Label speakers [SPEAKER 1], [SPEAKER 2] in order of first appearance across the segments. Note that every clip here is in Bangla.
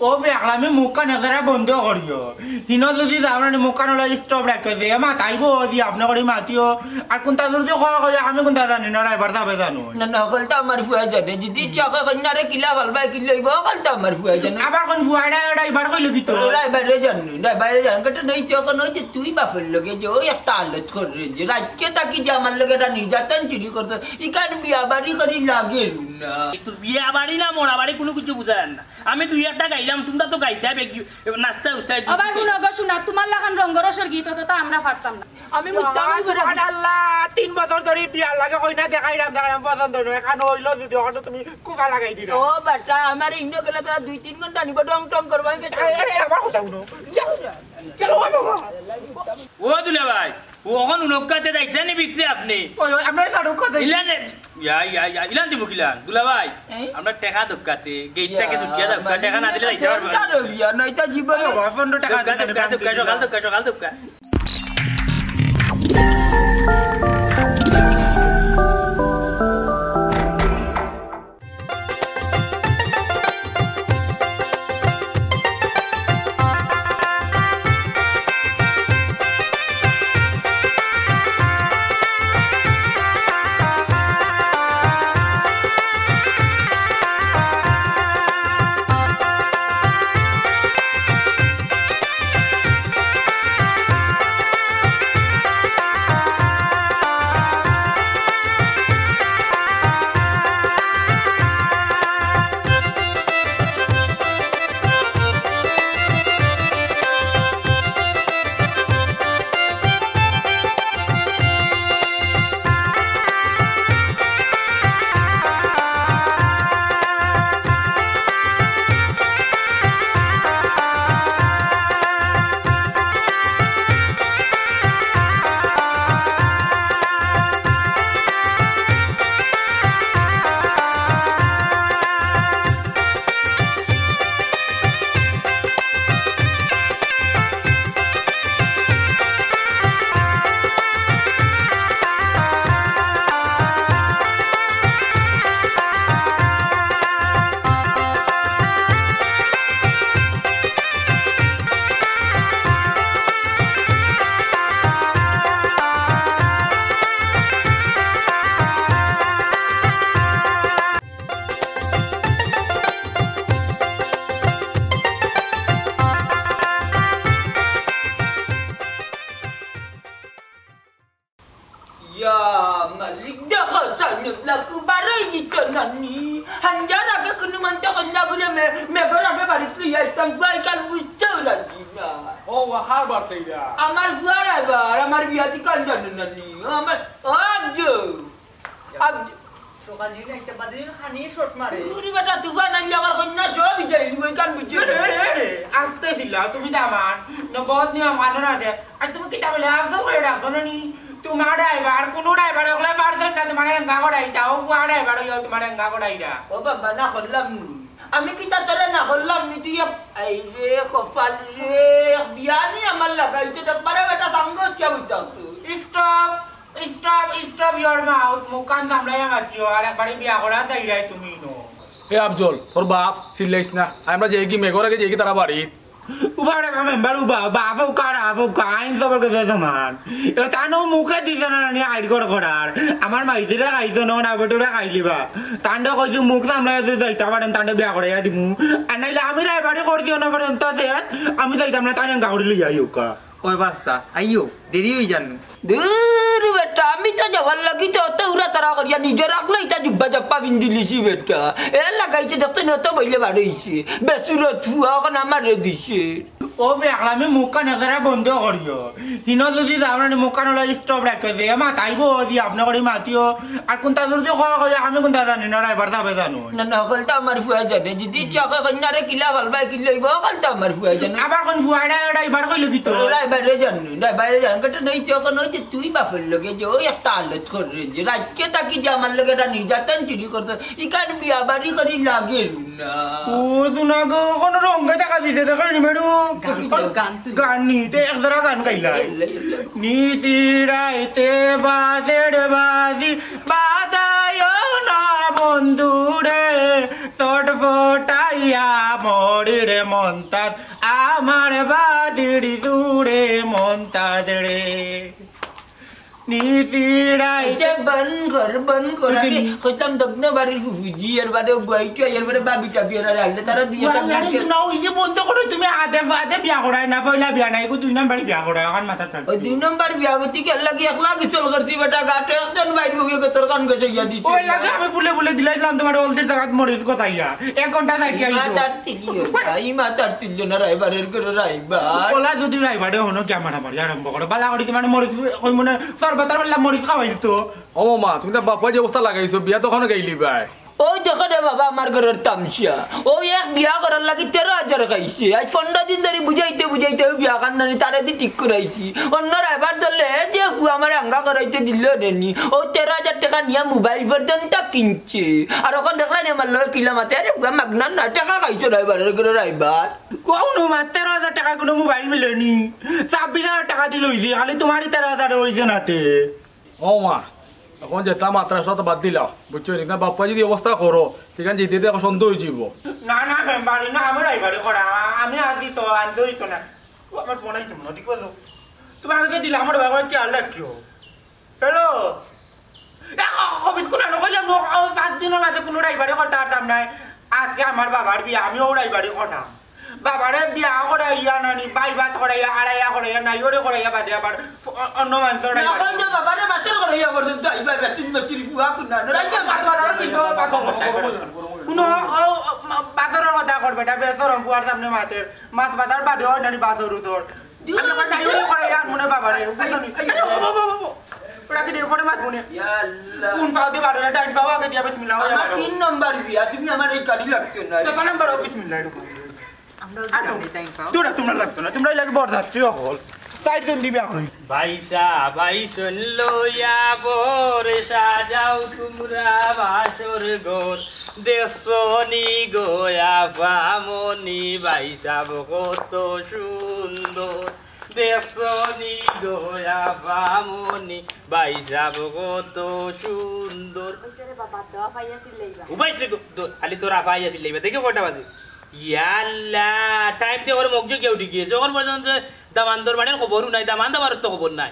[SPEAKER 1] ও বেকলা আমি মুখ কান একেবারে বন্ধ করিও হিন যদি যাওয়ার মুখ কান স্টপ রাখে যে মাতাইব দি আপনি করে মাতিও আর কোনটা যদি খাওয়া করে আমি কোনটা জানি না ড্রাইভার যাবে জানো
[SPEAKER 2] না না হকলটা আমার ফুয়া জানে যদি চাকা কন্যারে কিলা ভাল বাই কি লইব হকলটা আমার ফুয়া জানে
[SPEAKER 1] আবার কোন ফুয়াড়া ড্রাইভার কইলো কি তো
[SPEAKER 2] ড্রাইভারে জানি ড্রাইভারে জানে কত নাই চাকা নই যে তুই বাপের লগে যে ওই একটা আলত করে যে রাজ্যে তাকি যে আমার লগে এটা নির্যাতন চুরি করতে ইকান বিয়া বাড়ি করি লাগে না
[SPEAKER 3] তোর বিয়া বাড়ি না মোড়া বাড়ি কোনো কিছু বুঝায় না আমি 2-1টা গাইলাম তোমরা তো গাইতে হবে নাস্তা উস্তাই
[SPEAKER 4] আবার শুনো গো শোনা তোমার লাগান রঙ্গরসের গীত তো আমরা পারতাম না
[SPEAKER 2] আমি মুত্তামি করে
[SPEAKER 1] আল্লাহ 3 বছর ধরে বিয়া লাগে কই না দেখাইলাম পছন্দ নয় এখন হইলো যদি ওখানে তুমি কুকা লাগাই দিলা
[SPEAKER 2] ও বেটা আমার ইন্নো গেলে তোরা 2-3 ঘন্টা নিব ডং টং করবা
[SPEAKER 1] আরে আবার কথা শুনো চলো বাবা
[SPEAKER 3] ও দুলা ভাই ও এখন উনকাতে যাইতে নি বিক্রি আপনি
[SPEAKER 1] ওই আমরা সাড়ু কথা
[SPEAKER 3] ইলানে ইলান দিব কিলান দুলা ভাই আমরা টাকা দক্কাতে গেটটাকে সুকিয়া দাও টাকা না দিলে যাইতে পারবো
[SPEAKER 2] না রে বিয়া নইতা জীবন
[SPEAKER 1] 15 টাকা
[SPEAKER 3] সকাল দক্কা
[SPEAKER 2] Malik dah kata laku barai kita nani. Hanjara ke kena mantap kena boleh me berapa baris lihat tangkai kan buca lagi na.
[SPEAKER 1] Oh wahar bar saya.
[SPEAKER 2] Amar suara bar, amar biati kan jangan nani. Amar abju. Abju.
[SPEAKER 5] সকাল দিন একটা বাদিন খানি শট মারে
[SPEAKER 2] Uri bata tuan hanjara kena so bijai ni kan buca.
[SPEAKER 1] আসতে দিলা তুমি দামান না বহুত নিয়ম মানো না দে আর তুমি কি তাহলে আফসর করে রাখো না নি তোমার ড্রাইভার কোন ড্রাইভার ওগুলা পারছেন না তোমার এঙ্গা কড়াইটাও ফুয়া ড্রাইভার হইও তোমার এঙ্গা কড়াইটা
[SPEAKER 2] ও বাবা না করলাম আমি কি তা তোরে না করলাম নি তুই এই রে কপাল রে বিয়ানি আমার লাগাইছে দেখ পারে বেটা সঙ্গ কি বুঝাও
[SPEAKER 1] স্টপ স্টপ ইওর মাউথ মুকান সামলাই মাতিও আর একবারে বিয়া করা যাইরাই তুমি নো
[SPEAKER 6] এ আফজল তোর বাপ চিল্লাইস না আমরা যে কি মেঘর আগে যে কি তারা বাড়ি
[SPEAKER 1] উবাড়ে মেম্বার বাপ আইন সবার কাছে সমান এবার তা নো মুখে দিছে না নি আইড করার আমার মাইতিরা খাইছো না বেটোরা খাইলিবা তান্ডে কইছো মুখ সামলাই যাইতা পারেন তান্ডে বিয়া করাইয়া দিমু আর নাইলে আমি রাইবাড়ি করে দিও না পর্যন্ত আমি যাইতাম না তাই গাউড়ি লইয়া ইউকা
[SPEAKER 5] ওই বাচ্চা আইও দেরি হই জানো
[SPEAKER 2] দূর বেটা আমি তো যাওয়ার লাগি তো অত উড়া তারা করিয়া নিজের রাখলো এটা জুব্বা জাপ্পা বিন্দিলিছি বেটা এ লাগাইছে দেখতে না তো বইলে বাড়াইছে বেসুর থুয়া এখন আমার দিছে
[SPEAKER 1] ও বেকলা আমি মুখ কান একেবারে বন্ধ করিও হিন যদি যাওয়ার মুখ কান স্টপ রাখে যে মাতাইব দি আপনি করে মাতিও আর কোনটা যদি খাওয়া করে আমি কোনটা জানি না ড্রাইভার যাবে জানো
[SPEAKER 2] না না হকলটা আমার ফুয়া জানে যদি চাকা কন্যারে কিলা ভাল বাই কি লইব হকলটা আমার ফুয়া জানে
[SPEAKER 1] আবার কোন ফুয়াড়া ড্রাইভার কইলো কি তো
[SPEAKER 2] ড্রাইভারে জানে ড্রাইভারে জানে কত নাই চাকা নই যে তুই বাপের লগে যে ওই একটা আলত করে যে রাজ্যে তাকি যে আমার লগে এটা নির্যাতন চুরি করতে ইকান বিয়া বাড়ি করি লাগে না
[SPEAKER 1] ও শুনা গো কোন রঙে দেখা দিতে দেখো নিমেরু গান নিতে একদারা গান গাইলা নীতি রাইতে বাজের বাজি বাজায় না বন্ধু রে চটফটাইয়া মরিরে মন্তাদ আমার বাদিড়ি জুড়ে মন্তাদ রে নিতিড়াই
[SPEAKER 2] বন কর আমি কইতাম দগ্ন বাড়ির ফুফুজি এর বাদে বইটা এর বাদে বাবিটা বিয়েরা লাগলে তারা দুই একটা
[SPEAKER 1] নাও এই যে বন্ধ করে তুমি আদে ফাদে বিয়া করাই না পয়লা বিয়া নাই গো 2 নাম্বার বিয়া করাই এখন মাথা টান
[SPEAKER 2] ওই 2 নম্বর বিয়া গতি কে লাগি একলা কি চল করছি বেটা গাটে একজন বাইর বগিয়ে কে তোর কান গছে ইয়া দিছি
[SPEAKER 1] ওই লাগে আমি বলে দিলাইছিলাম তোমার অলদির জায়গা মরিস কথাইয়া 1 ঘন্টা যাইতে আইছো
[SPEAKER 2] মাতার তিকি এই মাতার তিনজ না রাইবারের করে রাইবার
[SPEAKER 1] ওলা যদি রাইবারে হনো ক্যামেরা মারি আরম্ভ করে বালা করি তোমার মরিস কই মনে সরবতার বললা মরিস খাওয়াই তো
[SPEAKER 6] ও মা তুমি তো বাপা যে অবস্থা লাগাইছো বিয়া তখন গাইলি ভাই
[SPEAKER 2] ওই দেখো রে বাবা আমার ঘরের তামসা ওই এক বিয়া করার লাগি 13,000 খাইছে আজ 15 দিন ধরে বুঝাইতে ওই বিয়া কান্নানি তারে দি ঠিক করাইছি অন্য রাইবার দলে যে আমার আঙ্গা করাইতে দিল নেনি ও 13,000 টাকা নিয়ে মোবাইল পর্যন্ত কিনছে আর ওখান দেখলাই আমার লয় কিলা মাতে আরে মাগনা না টাকা খাইছো রাইবারের ঘরে রাইবার
[SPEAKER 1] কোন মা 13,000 টাকা কোনো মোবাইল মিলেনি 26,000 টাকা দিল হইছে খালি তোমারই 13,000 হইছে নাতে
[SPEAKER 6] ও মা এখন যেটা মাত্রা সব বাদ দিলাও বুঝছো না বাপা যদি অবস্থা করো সেখানে যেতে এখন সন্দেহ হয়ে যাব
[SPEAKER 1] না না বাড়ি না আমার রাইবারে করা আমি আজি তো আনতে হইতো না আমার ফোন আইছে মনে দেখো তোমার কাছে দিলাম আমার বাবা কি আর লাগিও হ্যালো কবিস কোন না কইলাম 7 দিনের মাঝে কোনো রাইবারে করতে পারতাম না আজকে আমার বাবার বিয়া আমিও রাইবারে করতাম বাবারে বিয়া করাইয়া নানি বাই বাত করাইয়া আড়াইয়া করাইয়া নাই ওরে করাইয়া বাদে আবার অন্য মানুষের
[SPEAKER 2] না কই যে বাবারে বাসর করাইয়া পর্যন্ত আইবা বেতুন মেচুরি ফুয়া কুনা না রাইয়া
[SPEAKER 1] বাজার কিন্তু কোনো বাজারের কথা করবে না বেসরম ফুয়ার সামনে মাতের মাছ বাজার বাদে হয় নানি বাজার উতর আমি আমার নাই ওরে করাইয়া মনে বাবারে বুঝছনি ওরা কি দিয়ে করে মাছ মনে
[SPEAKER 2] আল্লাহ
[SPEAKER 1] কোন পাও দি বাড়ি ডাইন পাও আগে দিয়া বিসমিল্লাহ হইয়া
[SPEAKER 2] আমার 3 নম্বর বিয়া তুমি আমার এই কালি লাগতো না
[SPEAKER 1] তো নাম্বার বিসমিল্লাহ
[SPEAKER 5] আমরা জানি তাই পাও
[SPEAKER 1] তোমরা লাগতো না তোমরা লাগে বরযাত্রী হল সাইড দেন দিবে এখন
[SPEAKER 3] ভাইসা ভাইসন লইয়া বরে সাজাও তোমরা বাসর ঘর দেশনি গোয়া বামনি ভাইসা কত সুন্দর দেশনি গোয়া বামনি ভাইসা কত সুন্দর উপাইছে খালি তোরা পাই আসিল দেখে কটা বাজে ইয়াল্লা টাইম দিয়ে ওর মগজ কেউ ঢিকিয়ে যখন পর্যন্ত দামান্দর বাড়ির খবরও নাই দামান্দাবার তো খবর নাই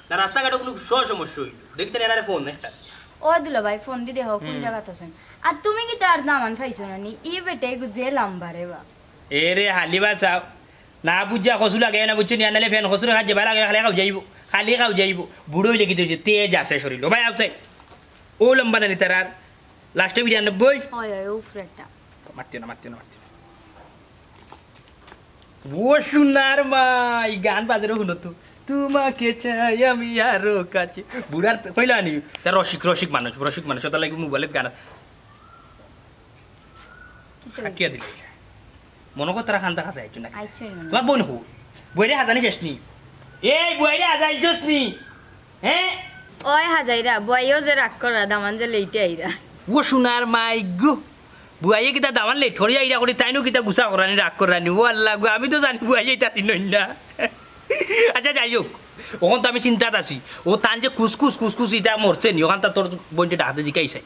[SPEAKER 3] না রাস্তাঘাটে কোনো সমস্যা হইল দেখছেন এনারে ফোন একটা
[SPEAKER 7] ও দুলা ভাই ফোন দি দেখো কোন জায়গা তো শুন আর তুমি কি তার দামান পাইছো না নি ই বেটে গুজে লাম্বারে বা
[SPEAKER 3] এ রে হালিবা সাহ না বুঝা খসু লাগে না বুঝছো নিয়ে নালে ফ্যান খসুর খাচ্ছে ভালো লাগে খালি খাও যাইব খালি খাও যাইব বুড়োই লেগে দিয়েছে তেজ আছে শরীর ভাই আসছে ও লম্বা নানি তার আর লাস্টে 92
[SPEAKER 7] হয় হয় উফরেটা
[SPEAKER 3] মারতে না ও সোনার মাই গান বাজারে শুনো তো তোমাকে চাই আমি আরো কাছে বুড়ার কইলা নি তার রসিক মানুষ তার লাগি মোবাইলের গান কাটিয়া দিল মনে কর তারা খান্তা খাসা আইছো না
[SPEAKER 7] আইছো না
[SPEAKER 3] তোমার বোন হো বইরে হাজানি শেষ নি এই বইরে হাজাইছস নি হ্যাঁ
[SPEAKER 7] ওই হাজাইরা বইও যে রাগ করা দামান যে লইতে আইরা
[SPEAKER 3] ও সোনার মাই গো বুয়াইয়ে কিতা দামান লেট হরি আইরা করি তাইনো কিতা গুছা করানি রাগ করানি ও আল্লাহ গো আমি তো জানি বুয়াইয়ে তাতি নই না আচ্ছা যাই হোক ওখান তো আমি চিন্তাত আছি ও তান যে কুসকুস ইটা মরছে নি ওখান তোর বইনটা ডাকতে জিকাইছে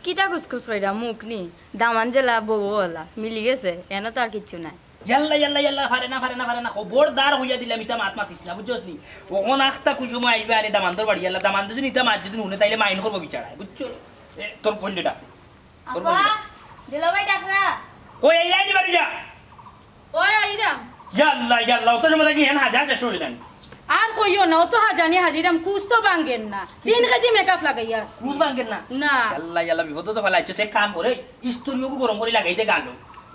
[SPEAKER 7] কিতা কুসকুস কইরা মুখ নি দামান যে লা বউ হলা মিলি গেছে এনো তো আর কিচ্ছু নাই
[SPEAKER 3] ইয়াল্লা ফারে না খবরদার হইয়া দিলাম ইতা মাত মাতিস না বুঝছস নি ওখান আখতা কুসুমা আইবে আরে দামান্দর বাড়ি ইয়াল্লা দামান যদি ইতা মাত যদি হুনে তাইলে মাইন করব বিচারায় বুঝছস তোর বইনটা ডাক
[SPEAKER 7] আপা দিলা ভাই ডাকরা
[SPEAKER 3] কই আইরা নি বাড়ি যা
[SPEAKER 4] ওই আইরা
[SPEAKER 3] ইয়াল্লা তো জমা লাগি হেন হাজার শেষ হইল না
[SPEAKER 4] আর কইও না ও তো হাজানি হাজিরাম কুছ তো বাঙ্গেন না 3 কেজি মেকআপ লাগাইয়া
[SPEAKER 3] কুস বাঙ্গেন না
[SPEAKER 4] না
[SPEAKER 3] ইয়াল্লা বিপদ তো ফেলাইছো সে কাম করে ইস্তুরিও গরম করে লাগাইতে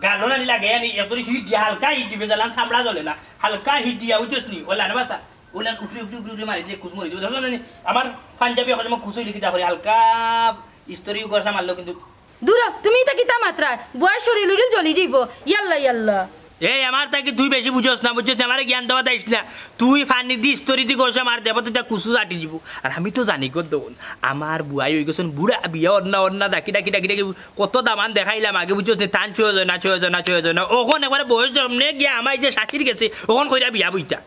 [SPEAKER 3] গালো না লাগে নি এতরি হিট দিয়া হালকা হিট দিবে জালান সামলা জ্বলে না হালকা হিট দিয়া উঠছ নি ওলা না বাসা ওলা উফরি মারি দিয়ে কুস মরি দিবে ধরো না আমার পাঞ্জাবি এখন কুসই লিখি দা করে হালকা ইস্তুরিও গরসা মারলো কিন্তু
[SPEAKER 4] দূর তুমি তা কিতা মাত্রা বয়স শরীর জ্বলি যাইব ইয়াল্লা
[SPEAKER 3] এই আমার তাকে তুই বেশি বুঝছ না আমার জ্ঞান দেওয়া দিস না তুই ফানি দি স্টোরি দি গোসা মার দেব তুই কুসু আটি দিব আর আমি তো জানি গো দোন আমার বুয়াই হয়ে গেছেন বুড়া বিয়া অন্য ডাকি কত দামান দেখাইলাম আগে বুঝছ না টান ছয় না ওখন একবারে বয়স জমনে গিয়া আমার যে শাশির গেছে ওখন কইরা বিয়া বইটা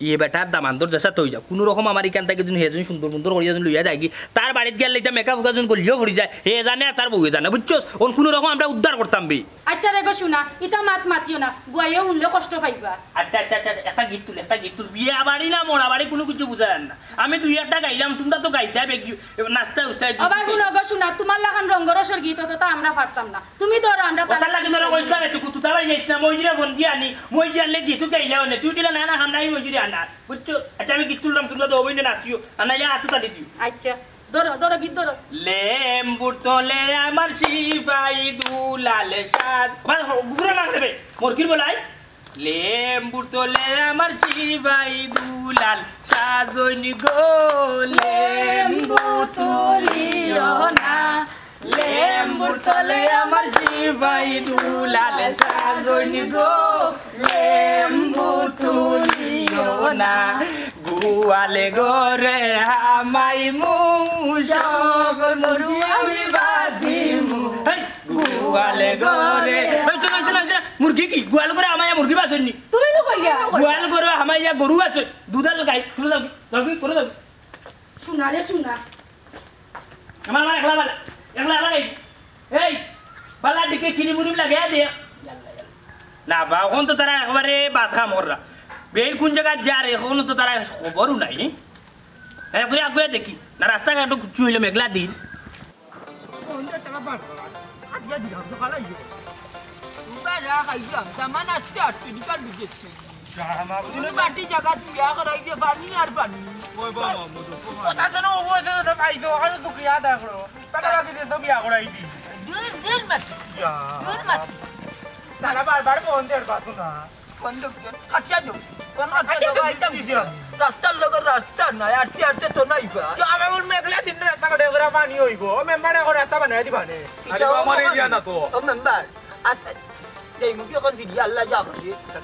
[SPEAKER 3] ইয়ে বেটার দামান্তর যেসা তৈ যাও কোনো রকম আমার এখান থেকে যদি হেজন সুন্দর সুন্দর করিয়া যদি লইয়া যায় কি তার বাড়িতে গেলে এটা মেকআপ উগাজন করলেও ভরি যায় হে জানে আর তার বউয়ে জানে বুঝছো ওন কোনো রকম আমরা উদ্ধার করতাম বে
[SPEAKER 4] আচ্ছা রে গো শুনা ইটা মাতিও না গুয়াইও শুনলে কষ্ট পাইবা
[SPEAKER 3] আচ্ছা একটা গীত তুল বিয়া বাড়ি না মোড়া বাড়ি কোনো কিছু বুঝা যান না আমি 2-1টা গাইলাম তোমরা তো গাইতে হবে নাচতে উঠতে
[SPEAKER 4] আবার শুনো গো শুনা তোমার লাগান রঙ্গরসর গীত তো আমরা পারতাম না তুমি ধরো আমরা
[SPEAKER 3] ওটা লাগে না কইছ না তুই তুই তাই যাইছ না মইজিরা বন্দি আনি মইজিরালে গীত গাইলাও না তুই দিলা না না হামনাই মইজিরা আনা বুঝছো আচ্ছা আমি গীত তুললাম তোমরা তো হবই না নাচিও আনা যা হাতে তালি দিও
[SPEAKER 4] আচ্ছা ধরো গীত ধরো
[SPEAKER 3] লেম্বুর তোলে আমার শিবাই দুলাল সাদ গুগুরা লাগবে মুরগির বলাই লেম্বুর তোলে আমার শিবাই দুলাল সাজনি গো লেম্বু
[SPEAKER 4] তুলিও না
[SPEAKER 3] লেম্বুর তোলে আমার শিবাই দুলাল সাজনি গো লেম্বু তুলিও না গুয়ালে গোরে হামাই মুশক মুরু আমি বাজিমু গুয়ালে গোরে চল মুরগি কি গুয়াল করে আমায় মুরগি বাসনি
[SPEAKER 4] তুমি তো কইয়া
[SPEAKER 3] গুয়াল করে আমায় গরু আছে দুধাল গাই করে দাও
[SPEAKER 4] শুনা রে শুনা
[SPEAKER 3] আমার একলা গাই এই পালা দিকে কিনি মুরি লাগে দে না বা এখন তো তারা একবারে বাধা মররা বেল কোন জায়গা যা রে এখন তো তারা খবরও নাই তুই আগে দেখি না রাস্তাঘাট চুইলে মেঘলা দিন
[SPEAKER 1] বারবার ফোন দেওয়ার পাতো না
[SPEAKER 2] রাস্তার লোকের রাস্তা নাই আটতে আটতে তো নাই বা
[SPEAKER 1] আমি বল মেঘলা দিন রাস্তা কাটে করে পানি হইব মেম্বার এখন রাস্তা বানাই দিবানে
[SPEAKER 6] আরে আমার এরিয়া না তো
[SPEAKER 2] ও মেম্বার আচ্ছা এই মুখে এখন ভিডিও আল্লাহ যাবে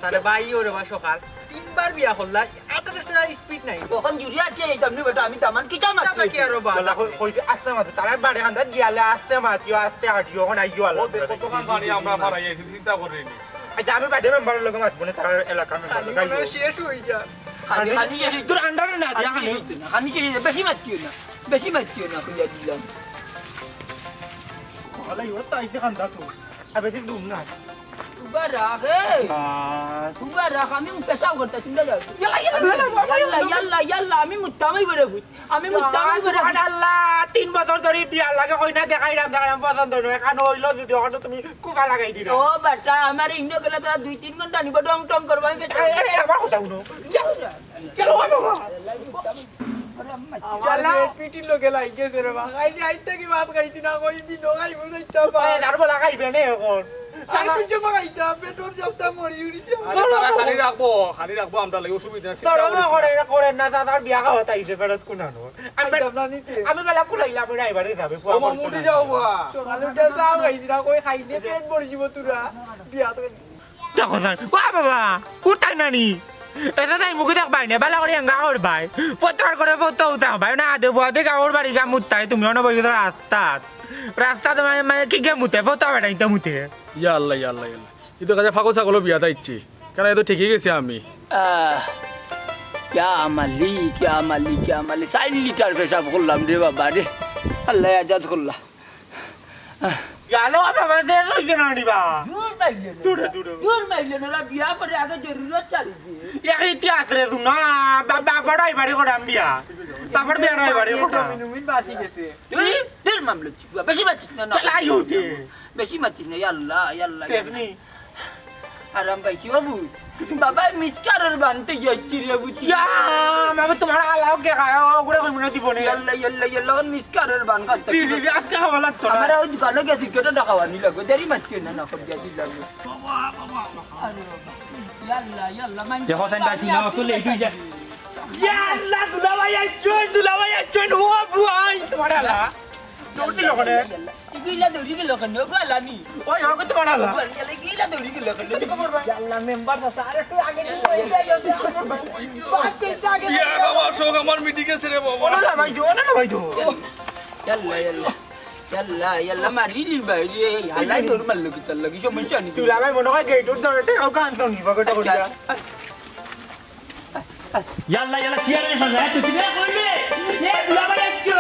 [SPEAKER 5] তাহলে ভাই ওরে বা সকাল 3 বার বিয়া করলা এত স্পিড নাই
[SPEAKER 2] কখন জুড়িয়া আছে এই তামনি বেটা আমি তামান কি জানা
[SPEAKER 5] টাকা কি আর বা
[SPEAKER 1] কইতে আস্তে মাতে তারা বাড়ি খান্দা গিয়ালে আস্তে মাতিও আস্তে হাঁটিও এখন আইও আল্লাহ
[SPEAKER 6] কতক্ষণ পানি আমরা মারাই আইছি চিন্তা করেনি
[SPEAKER 1] আচ্ছা আমি বাইরে মেম্বারের লগে মাতবো না তার এলাকার মেম্বার
[SPEAKER 5] শেষ হই যা
[SPEAKER 2] খালি খালি
[SPEAKER 1] তোর আন্ডারে না দিয়া খালি
[SPEAKER 2] খালি বেশি মারতিও না কইয়া দিলাম
[SPEAKER 1] কলা ইও তাইতে খান্দা তো আবে তুই দুম না
[SPEAKER 2] তুবা রাখে তুবা রাখ আমি পেশাব করতে চিন্তা যাও ইয়াল্লা আমি মুত্তামাই বেরে বুঝ আমি মুত্তামাই বেরে
[SPEAKER 1] আল্লাহ 3 বছর ধরে বিয়া লাগে কই না দেখাইরাম পছন্দ নয় কান হইলো যদি ওখানে তুমি কুকা লাগাই দিও
[SPEAKER 2] ও বেটা আমার ইন্ডো গেলে তোরা 2-3 ঘন্টা নিব টং টং করবা আমি
[SPEAKER 1] আমার কথা শুনো চলো বাবা
[SPEAKER 5] আল্লাহ পিটি লোকে লাইগেছে রে বা খাইনি আইতে কি ভাত খাইছি না কই দিন নগাই বলে ইচ্ছা পা
[SPEAKER 1] আর বলা খাইবে না এখন
[SPEAKER 5] তাই কিছু মাগাইতা পেটর জবটা মরি উড়িছে
[SPEAKER 6] তারা খালি রাখবো আমরা লাগি অসুবিধা আছে
[SPEAKER 1] তোরা করে না দাদার বিয়া খাওয়া তাইছে বেরত কোনানো আমি বেলা কুলাইলাম ড্রাইভারে যাবে
[SPEAKER 5] আমার মুডি যাও বা সকালে উঠে যাও খাইছি না কই খাইতে পেট ভরে যাব তোরা বিয়া তো
[SPEAKER 1] দেখো স্যার বাবা উঠাই নানি এটা তাই মুখে দেখ ভাই না বেলা করে এঙ্গা ওর ভাই পত্র করে পত্র উঠা ভাই না আদে বুয়াতে গাওর বাড়ি গা মুতাই তুমি অন বই রাস্তা মানে কি গে মুতে পত্র বেটাই তো মুতে
[SPEAKER 6] ইয়া আল্লাহ এই তো কাজে ফাগল ছাগল বিয়া দাইছি কেন এই তো ঠিকই গেছি আমি
[SPEAKER 2] क्या माली 4 লিটার পেশাব করলাম রে বাবা রে আল্লাহ আজাদ করলা
[SPEAKER 1] গেল বাবা দে দইছে না নিবা দূর মাইলে
[SPEAKER 2] না বিয়া করে আগে জরুরত চালি
[SPEAKER 1] এক ইতিহাস রে তুমি না বাবা ড্রাইভারে করে বিয়া বাবার বিয়া ড্রাইভারে করে
[SPEAKER 5] মিনুমিন বাসি গেছে
[SPEAKER 2] দের মামলা বেশি মাছিস না
[SPEAKER 1] চালাই হতে
[SPEAKER 2] বেশি মাছিস না আল্লাহ
[SPEAKER 1] তেজনি
[SPEAKER 2] আরাম পাইছি বাবা মিসকারের বানতে যাচ্ছি রে বুঝি
[SPEAKER 1] আমি তোমার আলাও কে খাও ওগুলো কই মনে দিব না
[SPEAKER 2] ইয়াল্লা মিসকারের বান কাটতে
[SPEAKER 1] দিদি আজকে খাওয়া লাগতো না
[SPEAKER 2] আমরা ওই দোকানে গেছি কেটে ডাকাওয়ানি লাগবে দেরি মাছকে না করে দিয়া দিলাম ইয়াল্লা মান
[SPEAKER 3] দেখো সেন্টা শুনা তো লেট হই যায় ইয়াল্লা দুলাভাই আইছন ও বুয়াই
[SPEAKER 1] তোমার আলা দৌড় দিল করে
[SPEAKER 2] গিলা দৌড়ি গেল কেন গালানি
[SPEAKER 1] ওই হোক তোমার আলা
[SPEAKER 2] গিলা দৌড়ি গেল কেন ইয়াল্লা মেম্বার সারা একটু আগে নিয়ে যাও বাচ্চা আগে
[SPEAKER 6] ইয়া বাবা শোক আমার মিটিং এসে রে বাবা
[SPEAKER 1] ওনা না ভাই দো
[SPEAKER 2] ইয়াল্লা মারিলি বাইরে হালাই দৌড় মারলো কি তার লাগি সমস্যা নি
[SPEAKER 1] তুই লাগাই মনে হয় গেট ধরে টেকাও কান তো নিবা গোটা গোটা
[SPEAKER 3] ইয়াল্লা ইয়াল্লা কি আর এসো যায় তুই না কইলে এ দুলাভাই একটু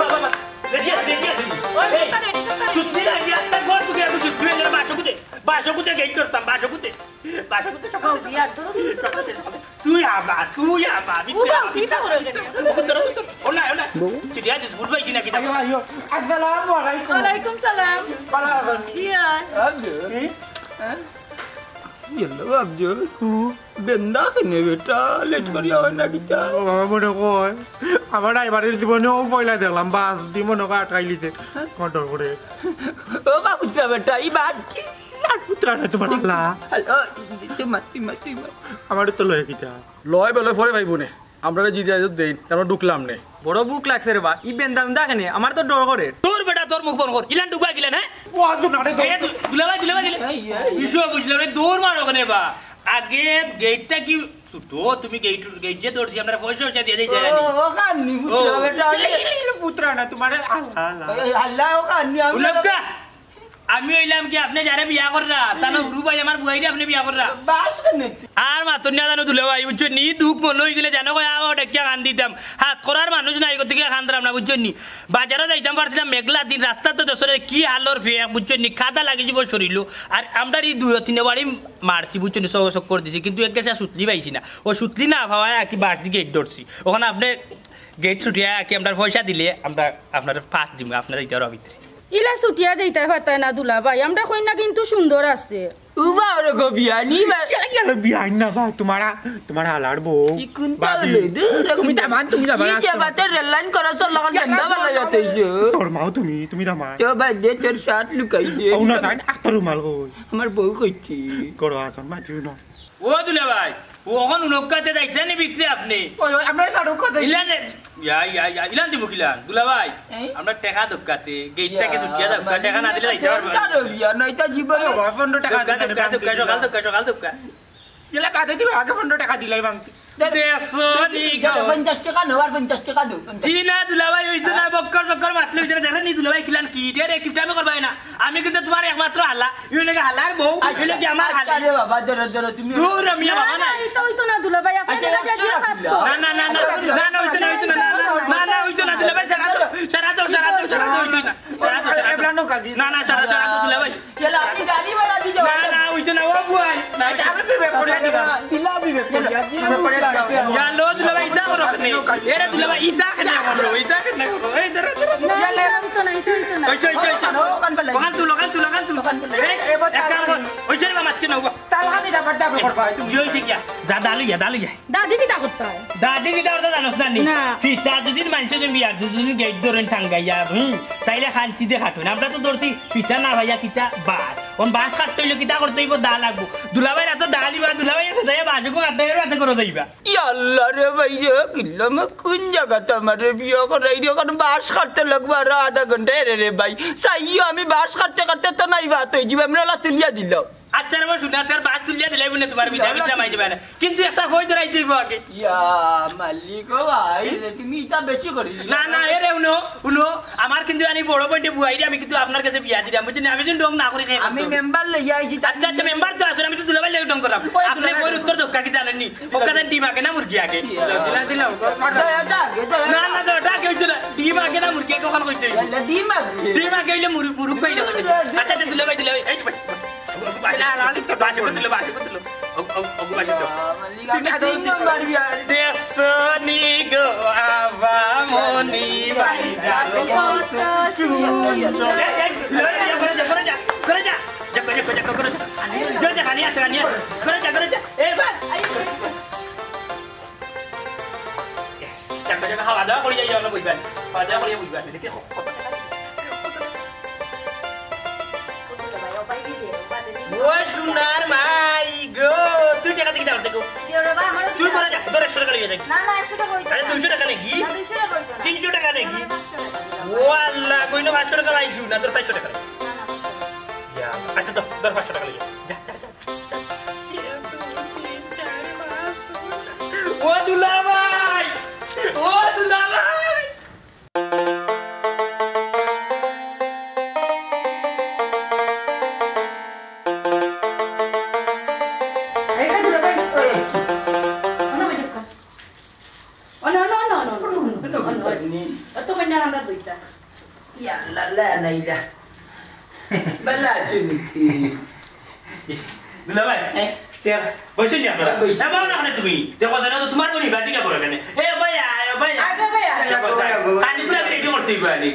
[SPEAKER 3] বাবা রেডিয়া সুতি না ইয়াল্লা ঘর বুকে আমি সুতি না বাসকুতে গেট করতাম বাসকুতে সকাল দিয়া তুই আবা
[SPEAKER 4] কিটা করে
[SPEAKER 3] ওলা চিড়িয়া দিস বুঝবাই কি না কি
[SPEAKER 1] আইও আসসালামু আলাইকুম
[SPEAKER 4] ওয়ালাইকুম সালাম
[SPEAKER 1] ভালো আছেন
[SPEAKER 4] ইয়া
[SPEAKER 2] ইয়াল্লা বাবজো বেন্দা কেনে বেটা লেট করি হয় না কিটা
[SPEAKER 1] বাবা মনে কয় আমার ড্রাইভারের জীবনেও পয়লা দেখলাম বাস দিয়ে মনে কয় আটকাই লিছে কন্ট্রোল করে
[SPEAKER 2] ও বাবুটা বেটা ই বাদ কি
[SPEAKER 1] পুত্রা না তোমার আল্লাহ
[SPEAKER 2] হ্যালো তুই
[SPEAKER 1] আমার তো লয় কিটা
[SPEAKER 6] লয় বেলয় পরে ভাইব নে আমরা জিতে দেই আমরা ঢুকলাম নে
[SPEAKER 5] বড় বুক লাগছে রে বা ই বেন্দা দেখেনি আমার তো ডর করে
[SPEAKER 3] তোর বেটা তোর মুখ বন্ধ কর ইলান ডুবা গিলেন হ্যাঁ
[SPEAKER 1] ও আদু না রে
[SPEAKER 3] দুলাভাই ইসো বুঝলাম রে দৌড় মারো ওখানে বা আগে গেটটা কি তো তুমি গেট যে দৌড়ছি আমরা পয়সা দিয়ে দেই জানি
[SPEAKER 2] ও কান্নি পুত্রা বেটা
[SPEAKER 1] পুত্রা না তোমার আল্লাহ
[SPEAKER 2] আল্লাহ ও কান্নি
[SPEAKER 3] উলকা আমি হইলাম কি আপনি যারা বিয়া কররা তানো গুরু ভাই আমার বুয়াইরে আপনি বিয়া কররা
[SPEAKER 2] বাস কেনে
[SPEAKER 3] আর মাতন না জানো দুলাভাই বুঝছো নি দুঃখ মন হই গেলে জানো কই আও ডেকিয়া কান দিতাম হাত করার মানুষ নাই গো থেকে কান দিলাম না বুঝছো নি বাজারে যাইতাম পারছিলাম মেঘলা দিন রাস্তা তো দশরে কি হালর ফেক বুঝছো নি খাতা লাগি যাব শরীরলো আর আমরা এই দুই তিন বাড়ি মারছি বুঝছো নি সব করে দিছি কিন্তু এক গেছে সুতলি পাইছি না ও সুতলি না ভাবায় কি বাড়তি গেট ধরছি ওখানে আপনি গেট ছুটিয়া কি আমরা পয়সা দিলে আমরা আপনার পাস দিব আপনার এইটার ভিতরে
[SPEAKER 4] ইলা ছুটিয়া যাইতে পারতাই না দুলা ভাই আমরা কইনা কিন্তু সুন্দর আছে
[SPEAKER 2] উবা ওরে গো বিয়ানি বা
[SPEAKER 1] কেন বিয়াই না বা তোমার হালার বউ
[SPEAKER 2] ই কুনতা হলো
[SPEAKER 1] তুমি দামান
[SPEAKER 2] ই যে বাতে রেল লাইন করা চল লাগা গন্ডা বালা যাতে যে
[SPEAKER 1] তোর মাও তুমি দামান
[SPEAKER 2] তো বা দে তোর শার্ট লুকাই দে
[SPEAKER 1] ও না জান আক্তার রুমাল কই
[SPEAKER 2] আমার বউ কইছি
[SPEAKER 1] করো আসন মাতিও না
[SPEAKER 3] ও দুলাভাই ওখন উনকাতে যাইতেন বিক্রি আপনি
[SPEAKER 1] ওই আমরা সাড়ু কথা
[SPEAKER 3] ইলান ইলান দিব কিলান দুলাভাই আমরা টাকা দক্কাতে গেটটাকে ছুটিয়া দাও টাকা না দিলে যাইতে পারবো
[SPEAKER 2] কারো বিয়া নয়তা জীবন
[SPEAKER 1] 15 টাকা
[SPEAKER 3] সকাল দক্কা
[SPEAKER 1] এলা কাতে দিবে আগে 15 টাকা দিলাই বাংতি
[SPEAKER 3] দেখছো নি গো
[SPEAKER 2] 50 টাকা নো আর 50 টাকা দাও
[SPEAKER 3] দিনা দুলাভাই ওই দিনা বক্কর মাতলে ভিতরে দেখেন নি দুলাভাই কিলান কি রে কিপটা আমি করবাই না আমি কিন্তু তোমার একমাত্র হালা ইউনে হালার বউ ইউনে কি আমার হালা
[SPEAKER 2] আরে বাবা ধরো তুমি
[SPEAKER 3] দূর মিয়া বাবা না
[SPEAKER 4] এই তো হইতো না দুলা ভাই আপনি দেখা দিয়া খাতো
[SPEAKER 3] না হইতো না দুলাভাই সারা দাও
[SPEAKER 1] এবলানো কাজি
[SPEAKER 3] না সারা দুলাভাই
[SPEAKER 2] চল আপনি গাড়ি ভাড়া দি যাও
[SPEAKER 3] না হইতো না ও বুয়াই
[SPEAKER 1] না আমি বিবে পড়ে দিবা
[SPEAKER 5] দিলা বিবে করিয়া
[SPEAKER 3] Ya lo দুলাভাই ইটা করো নে এরে দুলাভাই ইটা কেন করো এই ধরো
[SPEAKER 4] না হইতো না
[SPEAKER 3] ওই কান তুলো এক কাম কর ওই যে মাছ কেন
[SPEAKER 1] তালহানি দাবাটা করবা তুমি
[SPEAKER 3] জয় ঠিক যা দালি
[SPEAKER 4] দাদি কি তা করতে হয়
[SPEAKER 3] দাদি কি দাও জানোস না নি
[SPEAKER 4] না।
[SPEAKER 3] পিতা যদি মানুষ যদি বিয়ার দুদিন গেট ধরেন ঠাঙ্গাইয়া তাইলে খান্তি দিয়ে খাটুন আমরা তো ধরছি পিতা না ভাইয়া কিতা বাস কোন বাস কাটতে হইলে কিতা করতে হইব দা লাগবো দুলাভাই এত দা দিবা দুলাভাই এত দেয় বাসুকো কাটতে গেলে এত করে দিবা
[SPEAKER 2] আল্লাহ রে ভাইয়া কিল্লাম কোন জায়গাতে আমার বিয়া করাই রে কারণ বাস কাটতে লাগবো আর আধা ঘন্টা রে ভাই সাইও আমি বাস কাটতে তো নাই বাত হয়ে যাবে আমরা তুলিয়া দিল
[SPEAKER 3] আচ্ছা রে শুনে তার বাস তুলিয়া দিলাই বলে তোমার বিধা মাই যাবে না কিন্তু একটা হই ধরাই দিব আগে
[SPEAKER 2] ইয়া মালিক ভাই তুমি এটা বেশি করে
[SPEAKER 3] না এরে উনো আমার কিন্তু আমি বড় বইতে বুয়াই আমি কিন্তু আপনার কাছে বিয়া দিলাম বুঝছেন আমি যদি ডং না করে খাই
[SPEAKER 2] আমি মেম্বার লইয়া আইছি
[SPEAKER 3] আচ্ছা মেম্বার তো আসলে আমি তো দুলাভাই লাগে ডং করলাম আপনি বই উত্তর দক্কা কি জানেননি ওকাতে ডিম আগে না মুরগি আগে
[SPEAKER 1] দিলা
[SPEAKER 3] না দটা কে হইছিল ডিম আগে না মুরগি কখন কইতে ডিম আগে হইলে মুরুক পাইলে আচ্ছা দুলাভাই এই Desoni go avamoni Sunar mai go, tu jangan tinggi dah, tu. Tu kau dah, tu restoran kali ni. Ada 200 টাকা নাকি? 300 টাকা নাকি? ওয়াল্লাহ কইনো 500 টাকা লাইছু না তোর 500 টাকা। ইয়া, আচ্ছা তো 500 টাকা লইয়া। যা। ও দুলাভাই!
[SPEAKER 2] bala naila. Bala chunti.
[SPEAKER 3] দুলা ভাই বসে নি আপনারা এমন না তুমি দেখো জানো তো তোমার বলি বাড়ি কা করে কেন এ ভাইয়া
[SPEAKER 4] আগে ভাইয়া
[SPEAKER 3] কানি পুরা রেডি করতে গেলি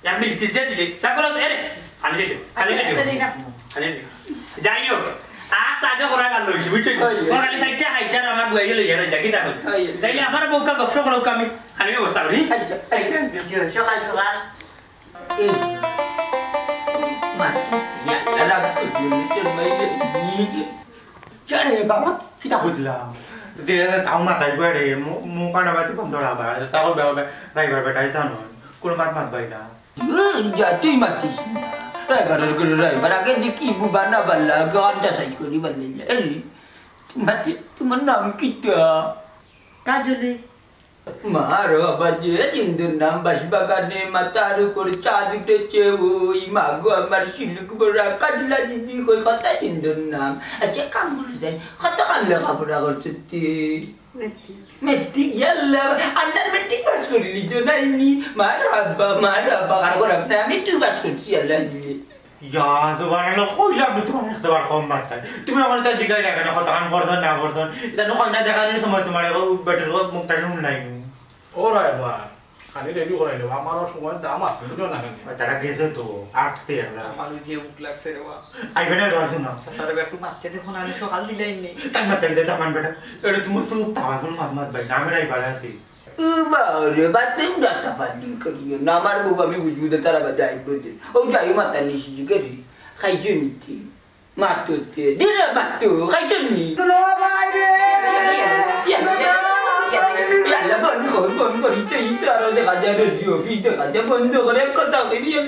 [SPEAKER 3] এক মিনিট কি যেতে দিলে তাকলো আরে খালি যাইও আর তাকে করা গেল বুঝছো কোন খালি সাইডটা হাইটার আমার বই গেল যাই দেখি দেখো তাইলে আমার বউকা গফ করো আমি খালি অবস্থা করি
[SPEAKER 2] সকাল সকাল Ya, dalam tu dia main ni.
[SPEAKER 1] Cari bawa kita kutlah. Dia tahu matai gue deh, muka nama tu pun dolar bar. Tahu berapa driver betai sana. Kurang mat bayi dah.
[SPEAKER 2] Jatuh mati. Driver driver akan dikibu bana bala, ganda saya kau di bala. Mati, tu mana kita?
[SPEAKER 1] Kajuli.
[SPEAKER 2] Maro baje jindu nambas bagane mataru kor chadu te chewu imago amar siluk berakad la didi koi kata jindu nam aja kamu zen kata kan le kabura kor cuti metik yalla andar metik bas kor li jona ini maraba kar kor apna metik bas kor yalla didi
[SPEAKER 1] Ya, sebenarnya kau hilang itu mana sebar kombat. Tumi awal tadi jika dia kena kau tangan korban, nak korban. Dan kau nak jangan ini semua tu mana kau betul kau muktarin lain.
[SPEAKER 6] Orang apa? Kan ini dia orang itu, amaran semua damas, itu jangan kan?
[SPEAKER 1] Cara kerja tu, aktif lah.
[SPEAKER 5] Malu je uklak sewa.
[SPEAKER 1] Ay benar orang tu nak.
[SPEAKER 5] Sasar betul mati tu kan anu sokal di lain ni.
[SPEAKER 1] Tak mati kita tak mana benar. Ada tu mutu tahu pun mat baik. Nama dia ibarat sih.
[SPEAKER 2] Baru batin dah tafadil kerja. Namar bu kami wujud tara badai betul. Oh jaya mata ni sih juga ni. Kajian itu, matut dia matu kajian ni. Ya, lepas bon itu ada dekat radio, video ada bondo kerja kota ini ya.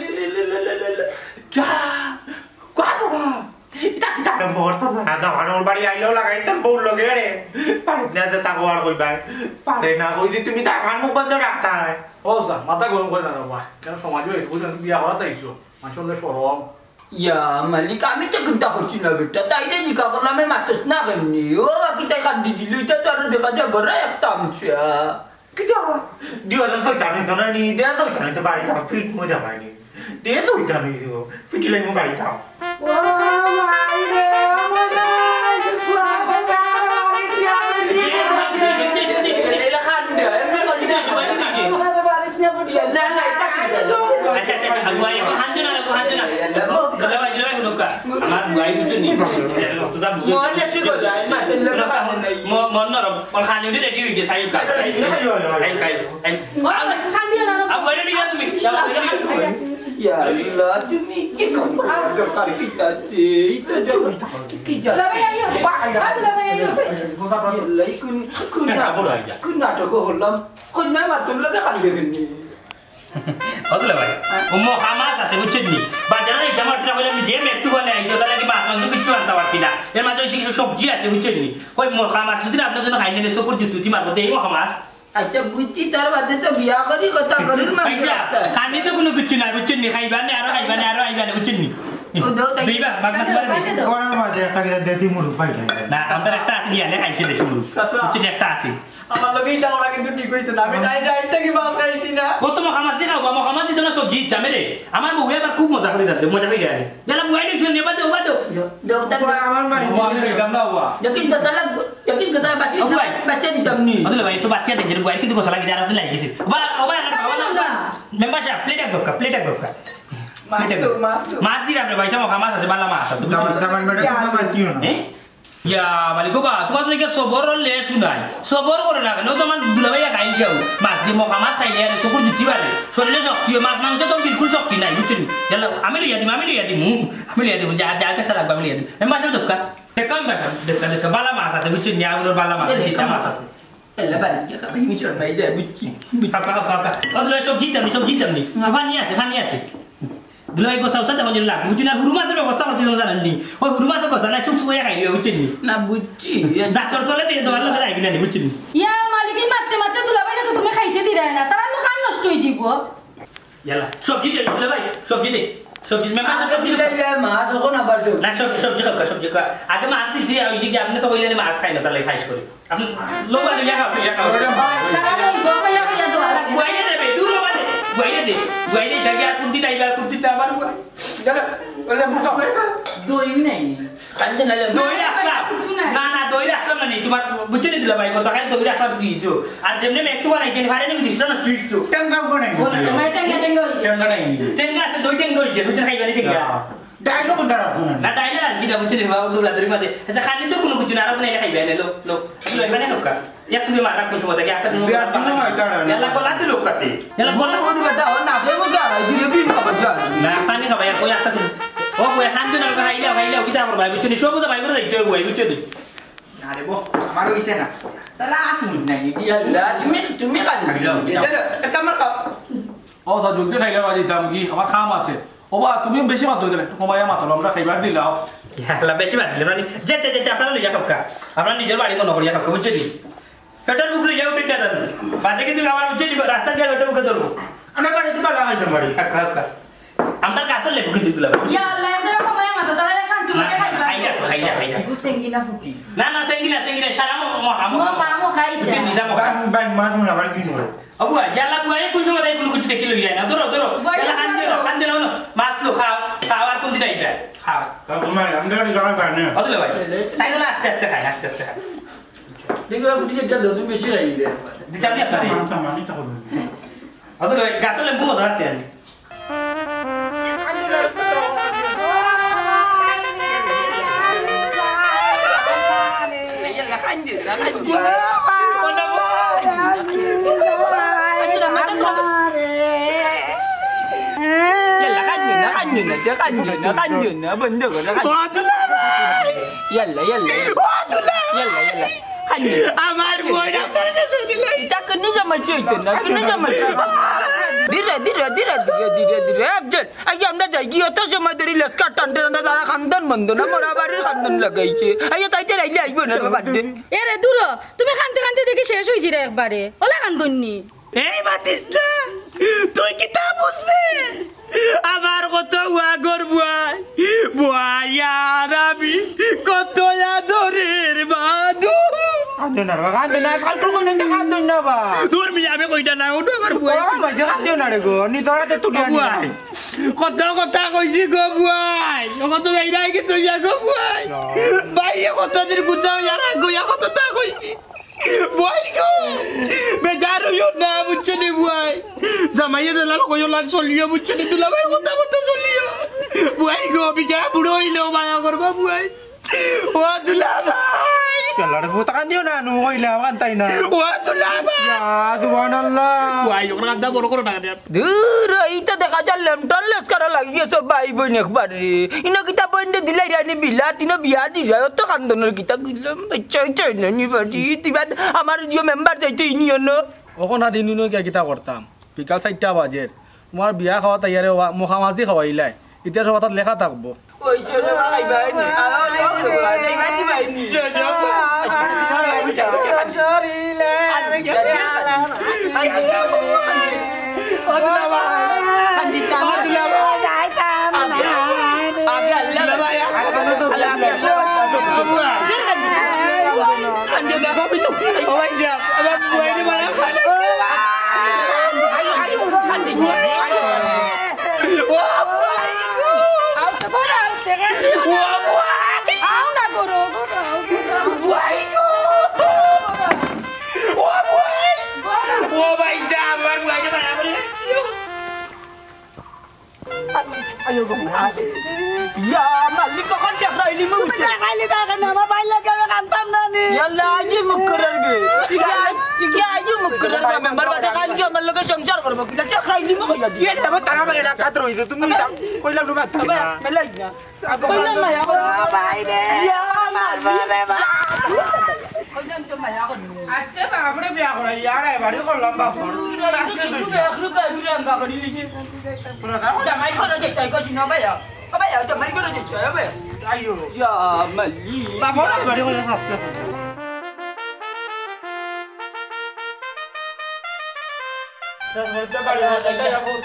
[SPEAKER 1] Kau apa? Kita ada borton. Ada orang bari ayo lah kan tempur lagi ada. Paling ni ada tak awal kau baik. Paling nak kau itu minta kamu bantu raktai.
[SPEAKER 6] Oh sah, mata golong kau nak apa? Kan sama juga itu bukan biar orang tak isu. Macam le sorong.
[SPEAKER 2] Ya, mali kami tu kita kerja nak betul. Tapi dia jika kalau kami matus nak ni, oh kita kan di dulu kita ada dekat dia berayak tamsia.
[SPEAKER 1] Kita dia ada tu tanah sana ni, dia tu tanah tu bari tahu fit mu dah bari. Dia tu tanah itu fit lagi mu bari tahu.
[SPEAKER 3] আমার বুয়াই বুঝছো নি রক্তটা বুঝছো
[SPEAKER 2] মনে একটু কথা মাতেন লোক
[SPEAKER 3] মন নরম মন খানি উঠে রেডি হইছে সাইব কা আই কাই আই
[SPEAKER 4] খান দিও না
[SPEAKER 3] আবু রেডি যা তুমি
[SPEAKER 2] Ya Allah, তুমি কি করো করি kita itu jauh kita
[SPEAKER 4] Labai ayo. Aduh labai ayo.
[SPEAKER 2] Allah kun ada ko holam kun na matul la kan begini
[SPEAKER 3] অদলে ভাই ও মহামাস আছে বুঝছেন নি বাজারে এই জামার ট্রা হইলে আমি যে একটু বলে আইছো তাহলে কি মাছ মাংস কিছু আনতে পারছি না এর মাঝে কিছু সবজি আছে বুঝছেন নি ওই মহামাস যদি আপনার জন্য খাইলে নে সকুর জুতুতি মারবো এই মহামাস
[SPEAKER 2] আচ্ছা বুঝছি তার বাদে তো বিয়া করি কথা করেন
[SPEAKER 3] আচ্ছা খানি তো কোনো কিছু না বুঝছেন নি খাইবানে আর আইবানে বুঝছেন নি
[SPEAKER 2] ও দাও তাই
[SPEAKER 3] দুইবার বাগবাগ মারবে
[SPEAKER 1] Orang macam kita kita desi mulut baik.
[SPEAKER 3] না আমাদের একটা আছে ইয়ালে খাইছে দেশি মুরু বুঝছেন একটা আছে
[SPEAKER 5] আমার লগে এটা ওরা কিন্তু ঠিক হইছে না আমি ডাইরেক্ট থেকে মাছ খাইছি না
[SPEAKER 3] কত মহামাস দিও মহামাস দিও না সবজি জামে রে আমার বউ এবার খুব মজা করে যাচ্ছে মজা করে গেছে যারা বুয়াই দেখছেন নেবা দাও
[SPEAKER 2] দাও তাই
[SPEAKER 1] Kau aman mari.
[SPEAKER 6] Bukan ni gambar apa?
[SPEAKER 2] yakin kata baca di tamni
[SPEAKER 3] অদলে ভাই একটু বাচ্চা দেখছেন বুয়াই কিন্তু গোসা লাগি যারা লাগে গেছে বা মেম্বারশিপ প্লেট এক গক্কা মাছ দিরা রে ভাই তোমার খামাস আছে বালা মাছ আছে
[SPEAKER 1] Taman betul kita mati orang.
[SPEAKER 3] ইয়া মালিক বা তোমার তো কি সবর লে শুনাই সবর করে না কেন তোমার দুলাভাইয়া খাই যাও মাছ দি মকা মাছ খাইলে আর সকুর জুতি পারে শরীরে শক্তি মাছ মাংস তো বিলকুল শক্তি নাই বুঝছেন জানো আমি লইয়া দিম যা যা একটা লাগবে আমি লইয়া দিম মেম্বারশিপ দেখা বালা মাছ আছে বুঝছেন নিয়া বালা মাছ দিটা মাছ আছে
[SPEAKER 2] এলা বাড়ি কে কাপি মিচর ভাই দে বুঝছি
[SPEAKER 3] কাকা অদলে সব জিতামনি পানি আছে দুলাই গোসা উসা দেবো লাগ বুঝিনা হুরু মাছের ব্যবস্থা করতে জানেন নি ওই হুরু মাছের গোসা না চুপ হয়ে খাইবে বুঝছেন নি
[SPEAKER 2] না বুঝছি
[SPEAKER 3] ডাক্তার তলে দিয়ে দেওয়ার লোক যাইবি না বুঝছেন
[SPEAKER 4] ইয়া মালিক মারতে মারতে দুলাভাই না তো তুমি খাইতে দিরাই না তার আমি খান নষ্ট হয়ে যাব
[SPEAKER 3] ইয়ালা সবজি দে দুলাভাই সবজি মেম্বার
[SPEAKER 2] সবজি লাইলে মাছ এখন আবার
[SPEAKER 3] না সবজি কা আগে মাছ দিছি ওই যে আপনি তো কইলেন মাছ খাই না তাহলে খাইস করে আপনি লোক আগে খাও
[SPEAKER 4] তারা লইব খাইয়া খাইয়া দোয়া লাগে
[SPEAKER 3] বুয়াইয়া দেবে দূর বাদে গুয়াইলে দে গুয়াইলে থাকি আর কোনটি নাইবার কোনটি আমার বুয়া দাদা ওলে ফুকা
[SPEAKER 2] দই নাই কান্দে না
[SPEAKER 3] দই রাখলাম না না দই রাখলাম না তোমার বুঝতে নি দিলা ভাই কত কাজ দই রাখলাম দিছো আর যেমনে মেকটু বানাইছে ভারে নেমি দিছ না স্ট্রিট তো
[SPEAKER 1] টেঙ্গা কোনে
[SPEAKER 4] তোমার টেঙ্গা
[SPEAKER 1] টেঙ্গা নাই
[SPEAKER 3] টেঙ্গা আছে দই টেঙ্গা হইছে বুঝতে খাইবানি টেঙ্গা
[SPEAKER 1] ডায়লগ কোনটা রাখছো
[SPEAKER 3] না ডাইলে আর কি না বুঝতে নি বাবা দূর দূর মাঝে আচ্ছা খালি তো কোনো কিছু না আর বলে খাইবে না লো লই মানে নকা এক তুমি মারা কোন সময় থেকে একটা দিন এলা গলাতে লোকাতে এলা গলা
[SPEAKER 2] ওর বেটা ও না ফেমো যা দিলে বিন খাবার যা
[SPEAKER 3] না পানি খাবাই আর কই একটা দিন ও বই খান্দু না খাইলা কিটা করবা বুঝতে নি সবুজ ভাই করে যাইতে বই বুঝতে নি
[SPEAKER 2] আরে বো আমার হইছে না তারা আসুন নাই ইয়াল্লা তুমি কাল দাদা একটা আমার খাও
[SPEAKER 6] ও সা জলদি খাইলে বাজি দাম কি আমার খাম আছে ও বা তুমি বেশি মাত্র দিলে একটু কমাইয়া মাত্র আমরা খাইবার দিলাও
[SPEAKER 3] ইয়াল্লা বেশি বাদ দিলে মানে যে আপনারা লইয়া কাকা আপনারা নিজের বাড়ি মনে করিয়া কাকা বুঝতে নি পেটার মুখ লইয়া উঠিটা দেন বাদে কিন্তু আমার বুঝতে নি রাস্তা দিয়ে পেটে মুখে ধরবো
[SPEAKER 1] আমরা বাড়ি তো বালা খাইতে পারি
[SPEAKER 3] কাকা আমরা কাছে লেবু কিন্তু দিলাম
[SPEAKER 4] ইয়া আল্লাহ এর সময় মাথা তারা শান্তি করে খাইবা
[SPEAKER 3] খাইলা
[SPEAKER 2] ইগু সেঙ্গিনা ফুটি
[SPEAKER 3] না সেঙ্গিনা সারা মো
[SPEAKER 4] মো খাইতা
[SPEAKER 3] বুঝতে নি দাম
[SPEAKER 1] বাই মাছ মনে আবার কি করে
[SPEAKER 3] আবুয়া জালা বুয়া এই কোন সময় এগুলো কিছু দেখি লই যায় না ধরো জালা খান দিও না মাছ লো খাওয়ার কোন দিন আইবা খাও
[SPEAKER 1] তোমার আমরা গাড়ি বানে
[SPEAKER 3] অদলে ভাই তাই না আস্তে খাই
[SPEAKER 2] দেখো ফুটি যেটা দাও তুমি বেশি রাই দে
[SPEAKER 3] দিতাম নি আপনারে
[SPEAKER 1] মানি তো হবে
[SPEAKER 3] অদলে ভাই গাছলে বুয়া ধরছে আমি
[SPEAKER 2] আমার বইটা এটা কেন জামা চইতে না কেন জামা ধীরে আফজল আই আমরা যাই কি অত সময় ধরে লস্কার টানতে টানতে তারা খানদান বন্ধ না মোরা বাড়ির খানদান লাগাইছে আই তাইতে রাইলে আইব না বাদ দে
[SPEAKER 4] এরে দূর তুমি খানতে খানতে দেখি শেষ হইছি রে একবারে ওলা খান্দুননি
[SPEAKER 3] এই বাতিস না তুই কি তা বুঝবে আমার কত ওয়াগর বুয়াই আর আমি কত আদরের বাদু
[SPEAKER 1] কান্দে না কালকে কোন দিন কান্দে না বা
[SPEAKER 3] দূর মি আমি কইটা না ওটো আমার বুয়াই
[SPEAKER 1] মাঝে কান্দে না রে গো নি তোরাতে তুলি আনি
[SPEAKER 3] বুয়াই কথা কইছি গো বুয়াই কত যাই নাই কি তুই গো বুয়াই ভাই কত দিন গুছাও ইয়ারা গয়া কত তা কইছি বুয়াই গো বেজার হইও না বুঝছো নি বুয়াই জামাইয়ে দিলাল কইলা চলিও বুঝছো নি তুলা ভাই কথা চলিও বুয়াই গো বিজা বুড়ো হইলো মায়া করবা বুয়াই ও তুলা ভাই
[SPEAKER 1] চলারে ফুটা কান্দিও না নু কইলা কান্তাই না
[SPEAKER 3] ও তুলা ভাই
[SPEAKER 1] ইয়া সুবহানাল্লাহ
[SPEAKER 3] বুয়াই ওরা কান্দা বড় করে টাকা দেন
[SPEAKER 2] দূর এইটা দেখা যায় লেমটলেস করা লাগিয়েছে ভাই বোন একবারে ইনো কিতা বইন্ডে দিলাই রানি বিলা তিনো বিয়া দিরা অত কান্দনের কিতা গিলাম চাই না নি বাড়ি তিবাদ আমার যে মেম্বার যাইতে ইনিও ন
[SPEAKER 6] ওখন আর দিন কে কিতা করতাম বিকাল 4টা বাজে তোমার বিয়া খাওয়া তৈয়ারে মুখা মাছ দি খাওয়াইলাই এতিয়া সব তাত লেখা থাকবো
[SPEAKER 2] ওই জন্য খাইবাই নি নাই বাদি বাই নি
[SPEAKER 5] শরীরে
[SPEAKER 2] ayo ya malik kok kan jak ini mu
[SPEAKER 5] kali tak kena apa baila ke kantam nani
[SPEAKER 2] yalla aja mukerar ge iki aja mukerar ge member pada kan ke malah samcar karo kita jak ini mu kayak
[SPEAKER 1] dia dapat tanah bagi lakat terus itu tuh minta koi lam rumah
[SPEAKER 2] apa melainya apa nama ya
[SPEAKER 5] apa ini ya mal bare ba
[SPEAKER 2] kau jangan cuma ya kan
[SPEAKER 1] aske ba apne biya kora yara bari ko lamba phone
[SPEAKER 2] itu aku kan udah enggak kau ini udah main kau aja tai kau cina apa ya udah main kau aja apa ya
[SPEAKER 1] ayo
[SPEAKER 2] ya mali
[SPEAKER 1] ba phone bari ko sab Terus bari ko ya phone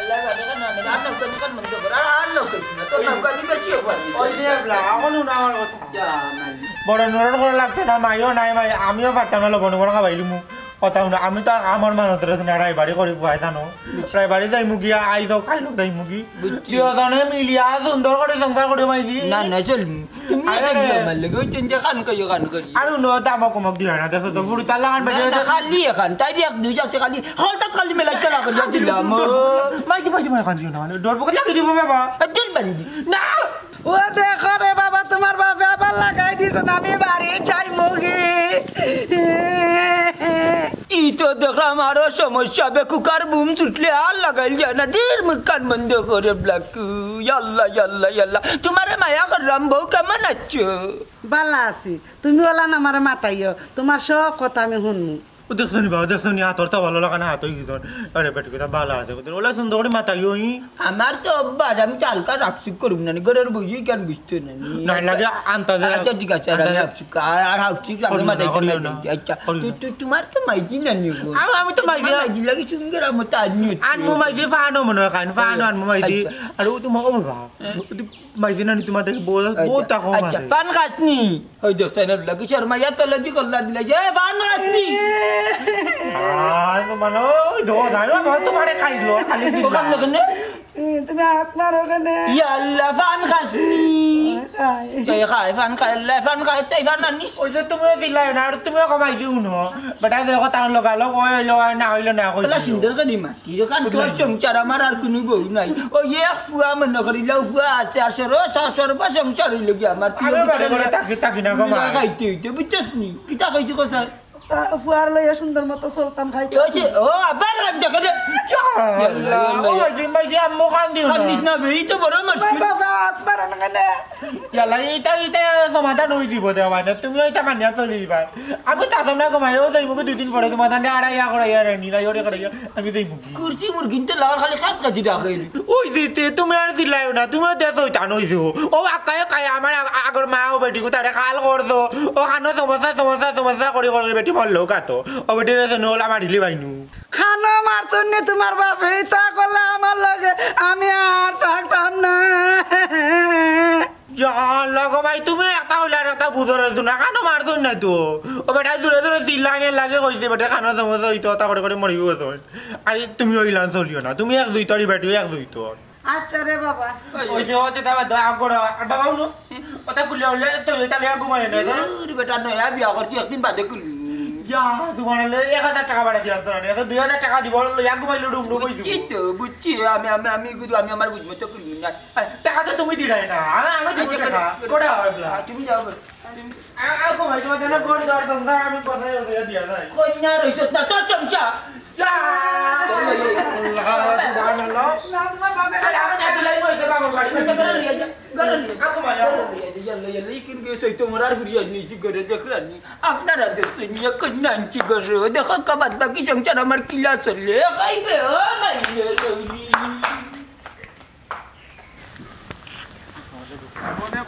[SPEAKER 2] Allah anak kan mendobar anak kan to tak kan ni cio bari
[SPEAKER 1] ওই যে লাগা কোন না কথা
[SPEAKER 2] ya mali
[SPEAKER 1] বড় নরর করে লাগতে না মাইও নাই মাই আমিও পারতাম না লবণ করে খাবাইলু মু কথা শুনো আমি তো আমার মানুষ রায়বাড়ি করি পুয়াই জানো রায়বাড়ি যাই মুগিয়া আই যাও খাই যাই মুগি দুজনে মিলিয়া সুন্দর করে সংসার করে মাইছি
[SPEAKER 2] না না চল তুমি আমার লাগে ওই চিন্তা খান করি
[SPEAKER 1] আর ন দাম কমক দিয়া না দেখো তো পুরো তালা কান বেজে
[SPEAKER 2] খালি এখন তাই এক দুই যাচ্ছে খালি হলটা খালি মেলাইতে লাগল দিলাম
[SPEAKER 1] মাইছি কান দিও না মানে ডর পকেট লাগি দিব বাবা
[SPEAKER 2] দিল বান্দি
[SPEAKER 1] না
[SPEAKER 5] ও দেখো রে বাবা তোমার বাপে আবার লাগাই দিছ আমি বাড়ি চাই মুগি
[SPEAKER 2] ই তো দেখলাম আরো সমস্যা বে কুকার বুম ছুটলে আর লাগাইল যায় না দের মুখ কান বন্ধ করে ব্লাকু ইয়াল্লা ইয়াল্লা ইয়াল্লা তোমার মায়া করলাম বউ কেমন আছো
[SPEAKER 8] বালা আছি তুমি ওলা না আমার মাতাইও তোমার সব কথা আমি শুনমু
[SPEAKER 1] দেখছো নি বাবা দেখছো নি হাতর তা ভালো লাগা না হাতই গিয়ে আরে বেটি কথা ভালো আছে ওলা সুন্দর করে মাতাইও
[SPEAKER 2] আমার তো অভ্যাস আমি তো হালকা রাখসুক করব না ঘরের বুঝি কেন বুঝতে
[SPEAKER 1] না লাগে আন্তাজে
[SPEAKER 2] আচ্ছা ঠিক আছে আমি রাখসুক আর হাউসিক রাখে মাথায় আচ্ছা তোমার তো মাইজি না নিগো
[SPEAKER 1] আমি তো
[SPEAKER 2] মাইজি লাগি সুন্দর আমার তো আনি
[SPEAKER 1] আনমু মাইজি ফানো মনে কান ফানো আনমু মাইজি আর ও তোমাকে বলবা মাইজি না নি তোমাদের বহুত টাকা
[SPEAKER 2] আচ্ছা পান খাসনি ওই দেখছ না লাগি শর্মা ইয়া তো লাগি কল্লা দিলে যে পান খাসনি
[SPEAKER 1] মানে ধো জানো তোমারে খাইলো খালি দিন
[SPEAKER 2] ওখান লগনে
[SPEAKER 8] তুমি আত্মার ওখানে
[SPEAKER 2] ইয়াল্লা পান খাসনি এই খাই পান খাই তাই পান আনিস
[SPEAKER 1] ওই যে তুমি দিলাই না আর তুমিও কমাই দিও ন বেটা দেখো তার লগালো হইলো না হইলো না
[SPEAKER 2] ওলা সুন্দর করে মাতি কারণ তোর সংসার আমার আর কোনো বউ নাই ওই এক ফুয়া মনে করিলাও ফুয়া আছে আসর শাশর বা সংসার হইল কি আমার
[SPEAKER 1] তাকি না কমা
[SPEAKER 2] খাইতে হইতে বুঝছিস নি কিতা কইছি কথা
[SPEAKER 8] ফুয়ার লইয়া সুন্দর মতো চলতাম খাইতে
[SPEAKER 2] ও আবার আমি দেখে দে
[SPEAKER 1] মাইজি আম্মু খান দিও
[SPEAKER 2] খানিস না বেই তো বড় মুশকিল
[SPEAKER 8] বাবা আত্মার ওখানে
[SPEAKER 1] ইয়ালা এটা সমাধান হই দিব দে মানে তুমি এটা মানিয়া চলি দিবা আমি তাতো না কমাইও যাইব দুই দিন পরে তোমার দান্ডে আড়াইয়া করাইয়া নিরাইয়া করাইয়া আমি যাইব
[SPEAKER 2] কুরসি মুরগিনতে লাওয়ার খালি কাজ কাজি ডাকাইলি
[SPEAKER 1] ওই দিতে তুমি আর দিলাইও না তুমি দেখ ওই টান হইছো ও আকায় কায় আমার আগর মা ও বেটি কো তারে খাল করছো ও খানো সমস্যা করি বেটি বললো কাতো ও বেটি রে নোলা মারিলি বাইনু
[SPEAKER 8] খানো মারছন নে তোমার বাপে তা করলে আমার লগে আমি আর থাকতাম না
[SPEAKER 1] লগো ভাই তুমি একটা হইলে আর একটা বুঝর না খানো মারছো না তো ও বেটা দূরে চিল্লাইনে লাগে কইছে বেটা খানো সমস্যা হইতো তা করে মরি গেছো আর তুমি ওইলান চলিও না তুমি এক দুই তরি বেটি এক দুই তোর
[SPEAKER 8] আচ্ছা রে বাবা
[SPEAKER 1] ওই যে ওতে দাবা দা আগড় আর বাবা উনো ওটা কুলে হইলে তো তাহলে ঘুমায় না
[SPEAKER 2] ওরে বেটা নয়া বিয়া করছি একদিন বাদে কইলি
[SPEAKER 1] ইয়া তোমার 1000 টাকা বাড়া দিয়া তো না 2000 টাকা দিব এক ঘুমাইলো ডুম কই দিব
[SPEAKER 2] চিত বুঝছি আমি গুদু আমি আমার বুঝমত তো করি না
[SPEAKER 1] টাকা তো তুমি দিলাই না আমি দিব টাকা কোড়া হইলা
[SPEAKER 2] তুমি যাও
[SPEAKER 1] আগো ভাই তোমার না কোড় দর সংসার আমি কোথায় হইয়া দিয়া যায়
[SPEAKER 2] কই না রইছ না তোর চমচা
[SPEAKER 1] ইয়া সুবহানাল্লাহ
[SPEAKER 8] না তোমার বাপে
[SPEAKER 1] আমি দিলাই মইছে বাবা বাড়ি আগো ভাই
[SPEAKER 2] আপনারা দেখছেন কন্যা আনছি গরো দেখো কাবাদ বাকি সংসার আমার কিলা চলে খাইবে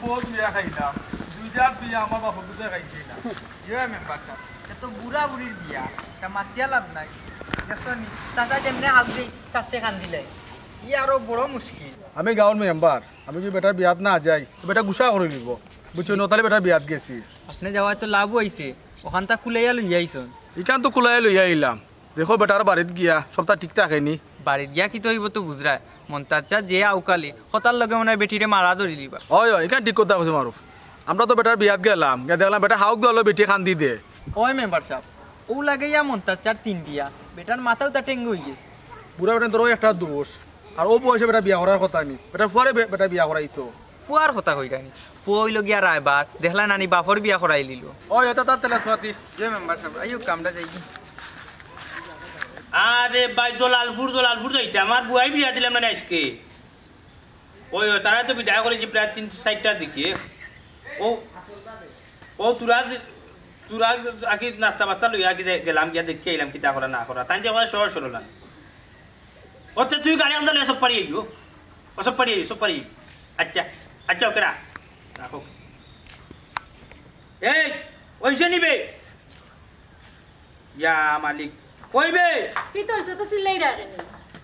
[SPEAKER 6] বহুত বিয়া খাইলাম দুইটা বিয়া আমার বাপা দুটা খাইছি না ইয়ে মেম্বার সাহেব
[SPEAKER 5] তো বুড়া বুড়ির বিয়া তা মাতিয়া লাভ নাই দেখছনি চাচা যেমনে হাউসে চাষে খান দিলে ই আরো বড় মুশকিল
[SPEAKER 6] আমি গাঁৱৰ মেম্বাৰ আমি যদি বেটাৰ বিয়াত না যাই বেটা গুছা কৰি দিব বুঝছো নতালে বেটাৰ বিয়াত গেছি
[SPEAKER 5] আপনি যাওয়া তো লাভ হইছে ওখানটা খুলাইয়া লই যাইছন
[SPEAKER 6] ইকান তো খোলাই লৈ আহিলাম দেখো বেটাৰ বাড়িত গিয়া সপ্তাহ ঠিক থাকেনি
[SPEAKER 5] বাড়িত গিয়া কি তো হইব তো বুঝরা মন্তাজা যে আউকালে হতার লগে মনে বেটিরে মারা ধরি দিবা
[SPEAKER 6] হয় ইকান ঠিক কথা কৈছে মারুফ আমরা তো বেটার বিয়াত গেলাম গিয়া দেখলাম বেটা হাউক দল বেটি খান্দি দে
[SPEAKER 5] ওই মেম্বার সাহেব ও লাগে ইয়া মন্তাজার 3 বিয়া বেটার মাথাও তা টেঙ্গ হই গেছে
[SPEAKER 6] বুড়া বেটা তোর একটা দোষ আর ও বয়সে বেটা বিয়া করার কথা নি বেটা ফুয়ারে বেটা বিয়া করাইতো
[SPEAKER 5] ফুয়ার কথা কই গানি ফুয়া হইল গিয়া রায়বার দেখলা নানি বাপর বিয়া করাই লিলো
[SPEAKER 6] ওই এটা তার তেলাসমাতি
[SPEAKER 5] যে মেম্বার সাহেব আইও কামটা যাই
[SPEAKER 3] আরে ভাই জলালপুর যাইতে আমার বুয়াই বিয়া দিলাম না আজকে ওই তারা তো বিদায় করেছি প্রায় 3-4টা দিকে ও তুরা আগে নাস্তা বাস্তা লইয়া আগে গেলাম গিয়া দেখে এলাম কিতা করা না করা তাই যে সহজ সরল না ওতে তুই গাড়ি আমদালে সব পারি আইও ও সব পারি আচ্ছা ওকে রাখো এই ওইসে নিবে ইয়া মালিক কইবে
[SPEAKER 4] কি তো হইছে তো সিলাই রাখেনি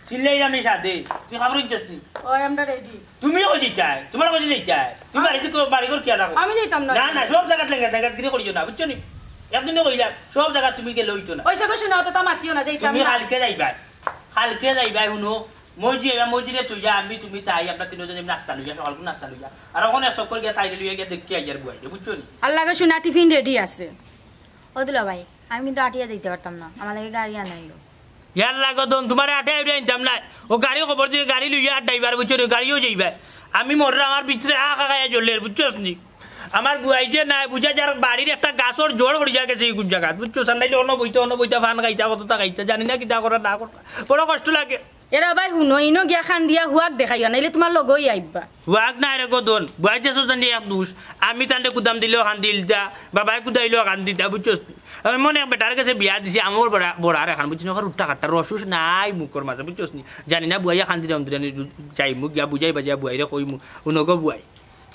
[SPEAKER 3] চিল্লাই জানি সাথে তুই খাবার ইচ্ছাসনি
[SPEAKER 4] ওই আমরা রেডি
[SPEAKER 3] তুমিও কই দিতাই তোমার কই দিতাই তুমি বাড়িতে বাড়ি কর কি রাখো
[SPEAKER 4] আমি যাইতাম না
[SPEAKER 3] না সব জায়গা লেগে জায়গা গিরে করিও না বুঝছো নি একদিনে কইলা সব জায়গা তুমি গেলে হইতো না
[SPEAKER 4] ওই সে শুনো তো মাতিও না যাইতাম
[SPEAKER 3] তুমি
[SPEAKER 4] না
[SPEAKER 3] কালকে যাইবা শুনো মসজিদে তুই যা আমি তুমি তাই আপনার তিনজন নাস্তা লইয়া সকালকে নাস্তা লইয়া আর ওখানে সব করে গিয়ে তাই লইয়া গিয়ে দেখতে আইয়ার বুয়াইতে বুঝছো নি
[SPEAKER 4] আল্লাহকে শুনা টিফিন রেডি আছে
[SPEAKER 7] ও দুলা ভাই আমি কিন্তু আটিয়া যাইতে পারতাম না আমার লাগে গাড়ি আনাইলো
[SPEAKER 3] ইয়ার লাগো দন তোমার আটে আইডা ইনতাম না ও গাড়ি খবর দিয়ে গাড়ি লইয়া আর ড্রাইভার বুঝছো নি গাড়িও যাইবা আমি মররা আমার ভিতরে খাইয়া জ্বললে বুঝছো নি আমার বুয়াইতে নাই বুঝা যার বাড়ির একটা গাছর জোর পড়ে যা গেছে এই কোন জায়গা বুঝছো সান্দাইলে অন্য বইতে ফান খাইতা কতটা খাইতা জানি না কিতা করা না করা বড় কষ্ট লাগে
[SPEAKER 4] এরা ভাই শুনো ইনো গিয়া খান দিয়া হুয়াক দেখাইও নাইলে তোমার লগই আইবা
[SPEAKER 3] হুয়াক নাই রে গদন বুয়াইতে জানি এক দুষ আমি তান্ডে কুদাম দিলেও খান দিলতা বাবাই কুদাইলেও খান দিতা বুঝছো আমি মনে বেটার কাছে বিয়া দিছি আমার বড়ার এখন বুঝছি না উঠা কাটটা রসুস নাই মুখর মাঝে বুঝছো জানি না বুয়াইয়া খান দিলাম যাই মুখ গিয়া বুঝাই বাজিয়া বুয়াইরে কই মু উনগো বুয়াই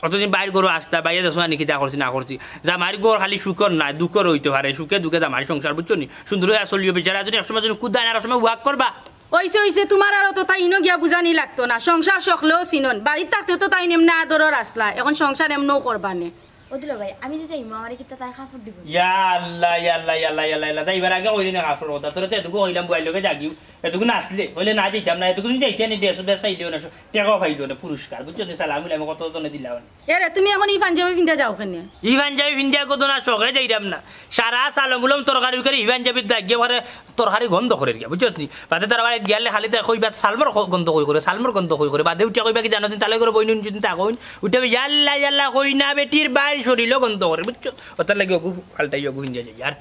[SPEAKER 3] অতদিন বাইর গরু আসতা বাইরে দেশ আনি কিতা করছি না করছি জামার গর খালি সুখর নাই দুঃখর হইতে পারে সুখে দুঃখে জামার সংসার বুঝছো নি সুন্দর হয়ে চলিও বেচারা যদি একসময় যদি কুদায় আর সময় ওয়াক করবা
[SPEAKER 4] ওইসে তোমার আর তো তাই ইনো গিয়া বুঝানি লাগতো না সংসার সকলেও চিনন বাড়ির থাকতে তো তাই নেমনে আদরের আসলা এখন সংসার এমনও করবানে
[SPEAKER 7] ও দুলা ভাই আমি যে যাইমু আমারে কিতা তাই কাপড় দিব
[SPEAKER 3] ইয়া আল্লাহ তাই এবার আগে কইলি না কাপড় কথা তোর তো এটুকু হইলাম বইল লগে জাগিও এটুকু নাচলে হইলে না যাইতাম না এটুকু যাইতে নি দেশ বেশ পাইলেও না টাকাও পাইলো না পুরস্কার বুঝছো সালাম আমি কত জনে দিলাম
[SPEAKER 4] এরে তুমি এখন ই পাঞ্জাবি পিন্ধা যাও কেন
[SPEAKER 3] ইভান যাবি ভিন্দিয়া কত না শখে যাইতাম না সারা সালমুলম তরকারি করে ইভান যাবি দাগিয়ে পরে তরকারি গন্ধ করে গিয়া বুঝছো নি বাদে তার বাড়ি গিয়ালে খালি তাই কইবা সালমর গন্ধ কই করে সালমর গন্ধ কই করে বাদে উঠিয়া কইবা কি জানো দিন তালে করে বইনুন যদি তা কইন উঠাবে ইয়াল্লা কই না বেটির বাইর শরীর গন্ধ করে বুঝছো ওটার লাগে ওগু ফালটাই ওগু ভিন্দিয়া যাই আর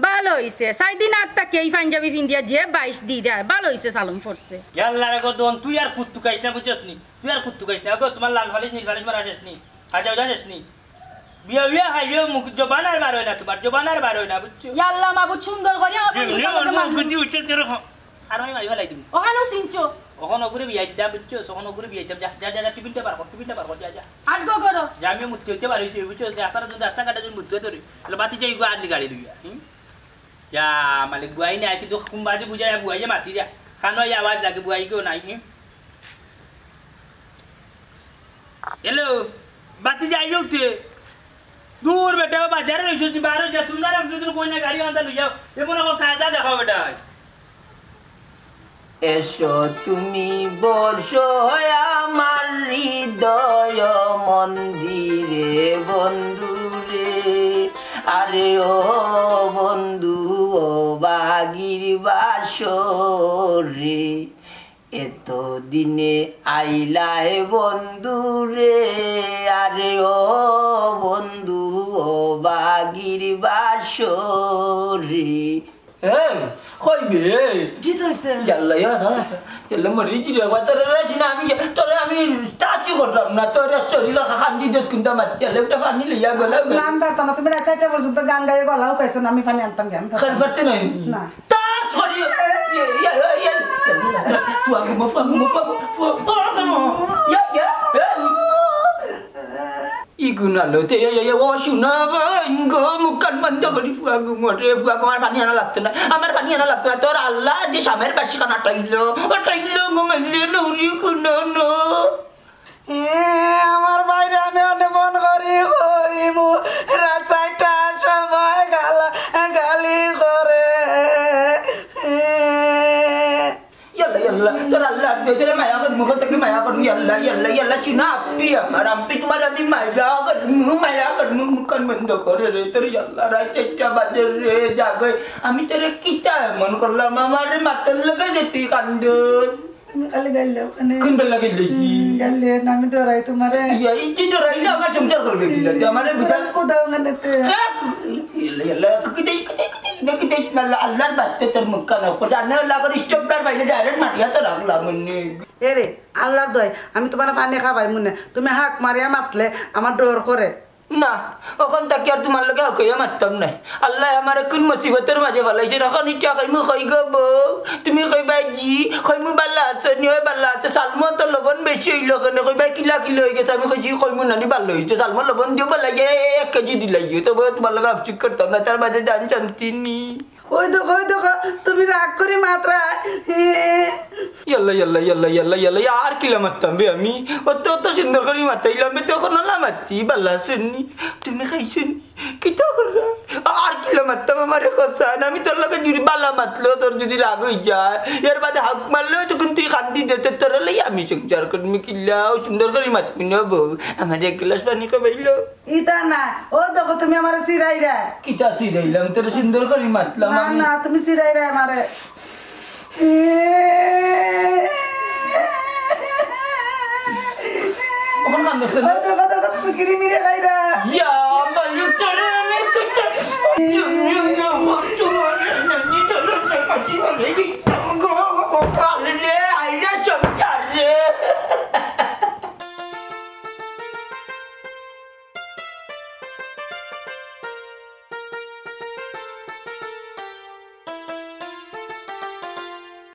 [SPEAKER 4] ভালো হইছে 4 দিন আগ তাকে এই পাঞ্জাবি পিন্দিয়া যে 22 দি দেয় ভালো হইছে সালম পড়ছে
[SPEAKER 3] ইয়াল্লা রে গদন তুই আর কুত্তু কাইতা বুঝছস নি তুই আর কুত্তু কাইতা গো তোমার লাল ফালিশ নীল ফালিশ মারা শেষ নি আজাও যাস নি বিয়া খাইও মুখ জবানার বার হয় না তোমার জবানার বার হয় না বুঝছো
[SPEAKER 4] ইয়াল্লাহ মাবুদ সুন্দর করিয়া আপন
[SPEAKER 3] গুজি উচ্চ চরে আর আমি মারি ফেলাই দিম
[SPEAKER 4] ওখানে সিনচো
[SPEAKER 3] ওখানে ওগুরে বিয়া দিতা বুঝছো ওখানে ওগুরে বিয়া দিতা যা টিফিনটা পার কর যা
[SPEAKER 4] আট গো করো
[SPEAKER 3] যা আমি মুত্তে হইতে পারি তুই বুঝছো যে আপনারা যদি রাস্তা কাটা যদি মুত্তে ধরে তাহলে বাতি যাই গো আদলি গাড়ি লইয়া যা মালিক বুয়াই নাই কিন্তু কুম্বাজি বুঝাই বুয়াই যে মাতি যা খানো আওয়াজ লাগে বুয়াই কেউ নাই হ্যালো বাতি যাই উঠতে দূর বেটা বাজারে রইছো তুমি বারো যা তোমরা একজন কই না গাড়ি আনতে লইয়াও এমন কোন কাজা দেখাও বেটা
[SPEAKER 2] এসো তুমি বসো আমার হৃদয় মন্দিরে বন্ধু রে আরে ও বন্ধু ও বাগির বাসরে এত দিনে আইলা হে বন্ধু রে আরে ও বন্ধু ও বাগির বাসরে কইবে
[SPEAKER 8] কি হইছে
[SPEAKER 2] ইয়াল্লা ইয়াল্লা মরি কি রে তোর রাজিনা আমি টাচি করলাম না তোর শরীর খান্দি দেশ কিন্তু মারতে লেপটা পানি লইয়া গলা
[SPEAKER 8] গান পারতো না তুমি রাত 4টা পর্যন্ত গান গায়ে গলাও পাইছো না আমি পানি আনতাম গান
[SPEAKER 2] খান পারতে নাই
[SPEAKER 8] না
[SPEAKER 2] তা সরি ইগুনালো তে ও শুনা গো মুখান বন্ধ করি ফুয়াগু মরে ফুয়াগু আমার পানি আনা লাগতো না আমার পানি আনা লাগতো না তোর আল্লাহ যে সামের বাসি খান আটাইলো ঘুমাইলে নৌরি কুনো
[SPEAKER 8] আমার বাইরে আমি অনেক মন করি কইমু রাত 4টার সময় গালি করে
[SPEAKER 2] ইয়াল্লা তোর আল্লাহ তোর মায়া কর মুখ থেকে মায়া কর ইয়াল্লা চুনা আপি আমার আমি তোমার আমি মায়া কর মুখান বন্ধ করে রে তোর ইয়াল্লা রাত 4টা বাজে রে জাগে আমি তোর কিতা মন করলাম আমার মাথার লগে যেতে কান্দন
[SPEAKER 8] তুমি খালি গাইলে ওখানে
[SPEAKER 2] কোন বেলা গেলি
[SPEAKER 8] গাইলে না আমি ডরাই তোমারে
[SPEAKER 2] এই যে ডরাইলে আমার সংসার করবে কি লাগে আমারে বুঝাল
[SPEAKER 8] কোদাও গানেতে
[SPEAKER 2] ইয়াল্লা কিতে আল্লাহর বাতে তোর মুখান উপর জানে লাগর স্টপটার বাইরে ডাইরেক্ট মাটিয়া তো লাগলাম মনে
[SPEAKER 8] এরে আল্লাহর দয় আমি তোমার পানি খাবাই মনে তুমি হাক মারিয়া মাতলে আমার ডর করে
[SPEAKER 2] না ওখান তাকে আর তোমার লগে কইয়া মারতাম নাই আল্লাহ আমার কোন মুসিবতের মাঝে ফেলাইছে এখন ইটা কইমু কই গো বউ তুমি কইবা জি কইমু বাল্লা আছে নিয়ে বাল্লা আছে সালমন তো লবণ বেশি হইল কেন কইবা কিলা কিলো হয়ে গেছে আমি কইছি কইমু নানি ভালো হইছে সালমন লবণ দিব লাগে 1 কেজি দিলাই তো তোমার লগে আচুক করতাম না তার মাঝে জান জানতিনি
[SPEAKER 8] ওই দেখো তুমি রাগ করে মাত্রা
[SPEAKER 2] ইয়াল্লা আর কিলা মারতাম বে আমি অত সুন্দর করে মাতাইলাম বে তখন না মারতি বাল্লা শুনি তুমি খাইছুনি কিতা কররা আর কিলা পাইলে মারতাম আমারে কষান আমি তোর লগে জুড়ি বালা মাতলো তোর যদি রাগ হয়ে যায় এর বাদে হাক মারলেও তখন তুই কান্দি দিতে তোর লই আমি সংসার করবি কিল্লাও সুন্দর করে মাতবি না বউ আমার এক গ্লাস পানি খাইলো
[SPEAKER 8] ইতা না ও দেখো তুমি আমার সিরাইরা
[SPEAKER 2] কিতা চিরাইলাম তোর সুন্দর করে মাতলাম
[SPEAKER 8] না না তুমি সিরাইরা আমারে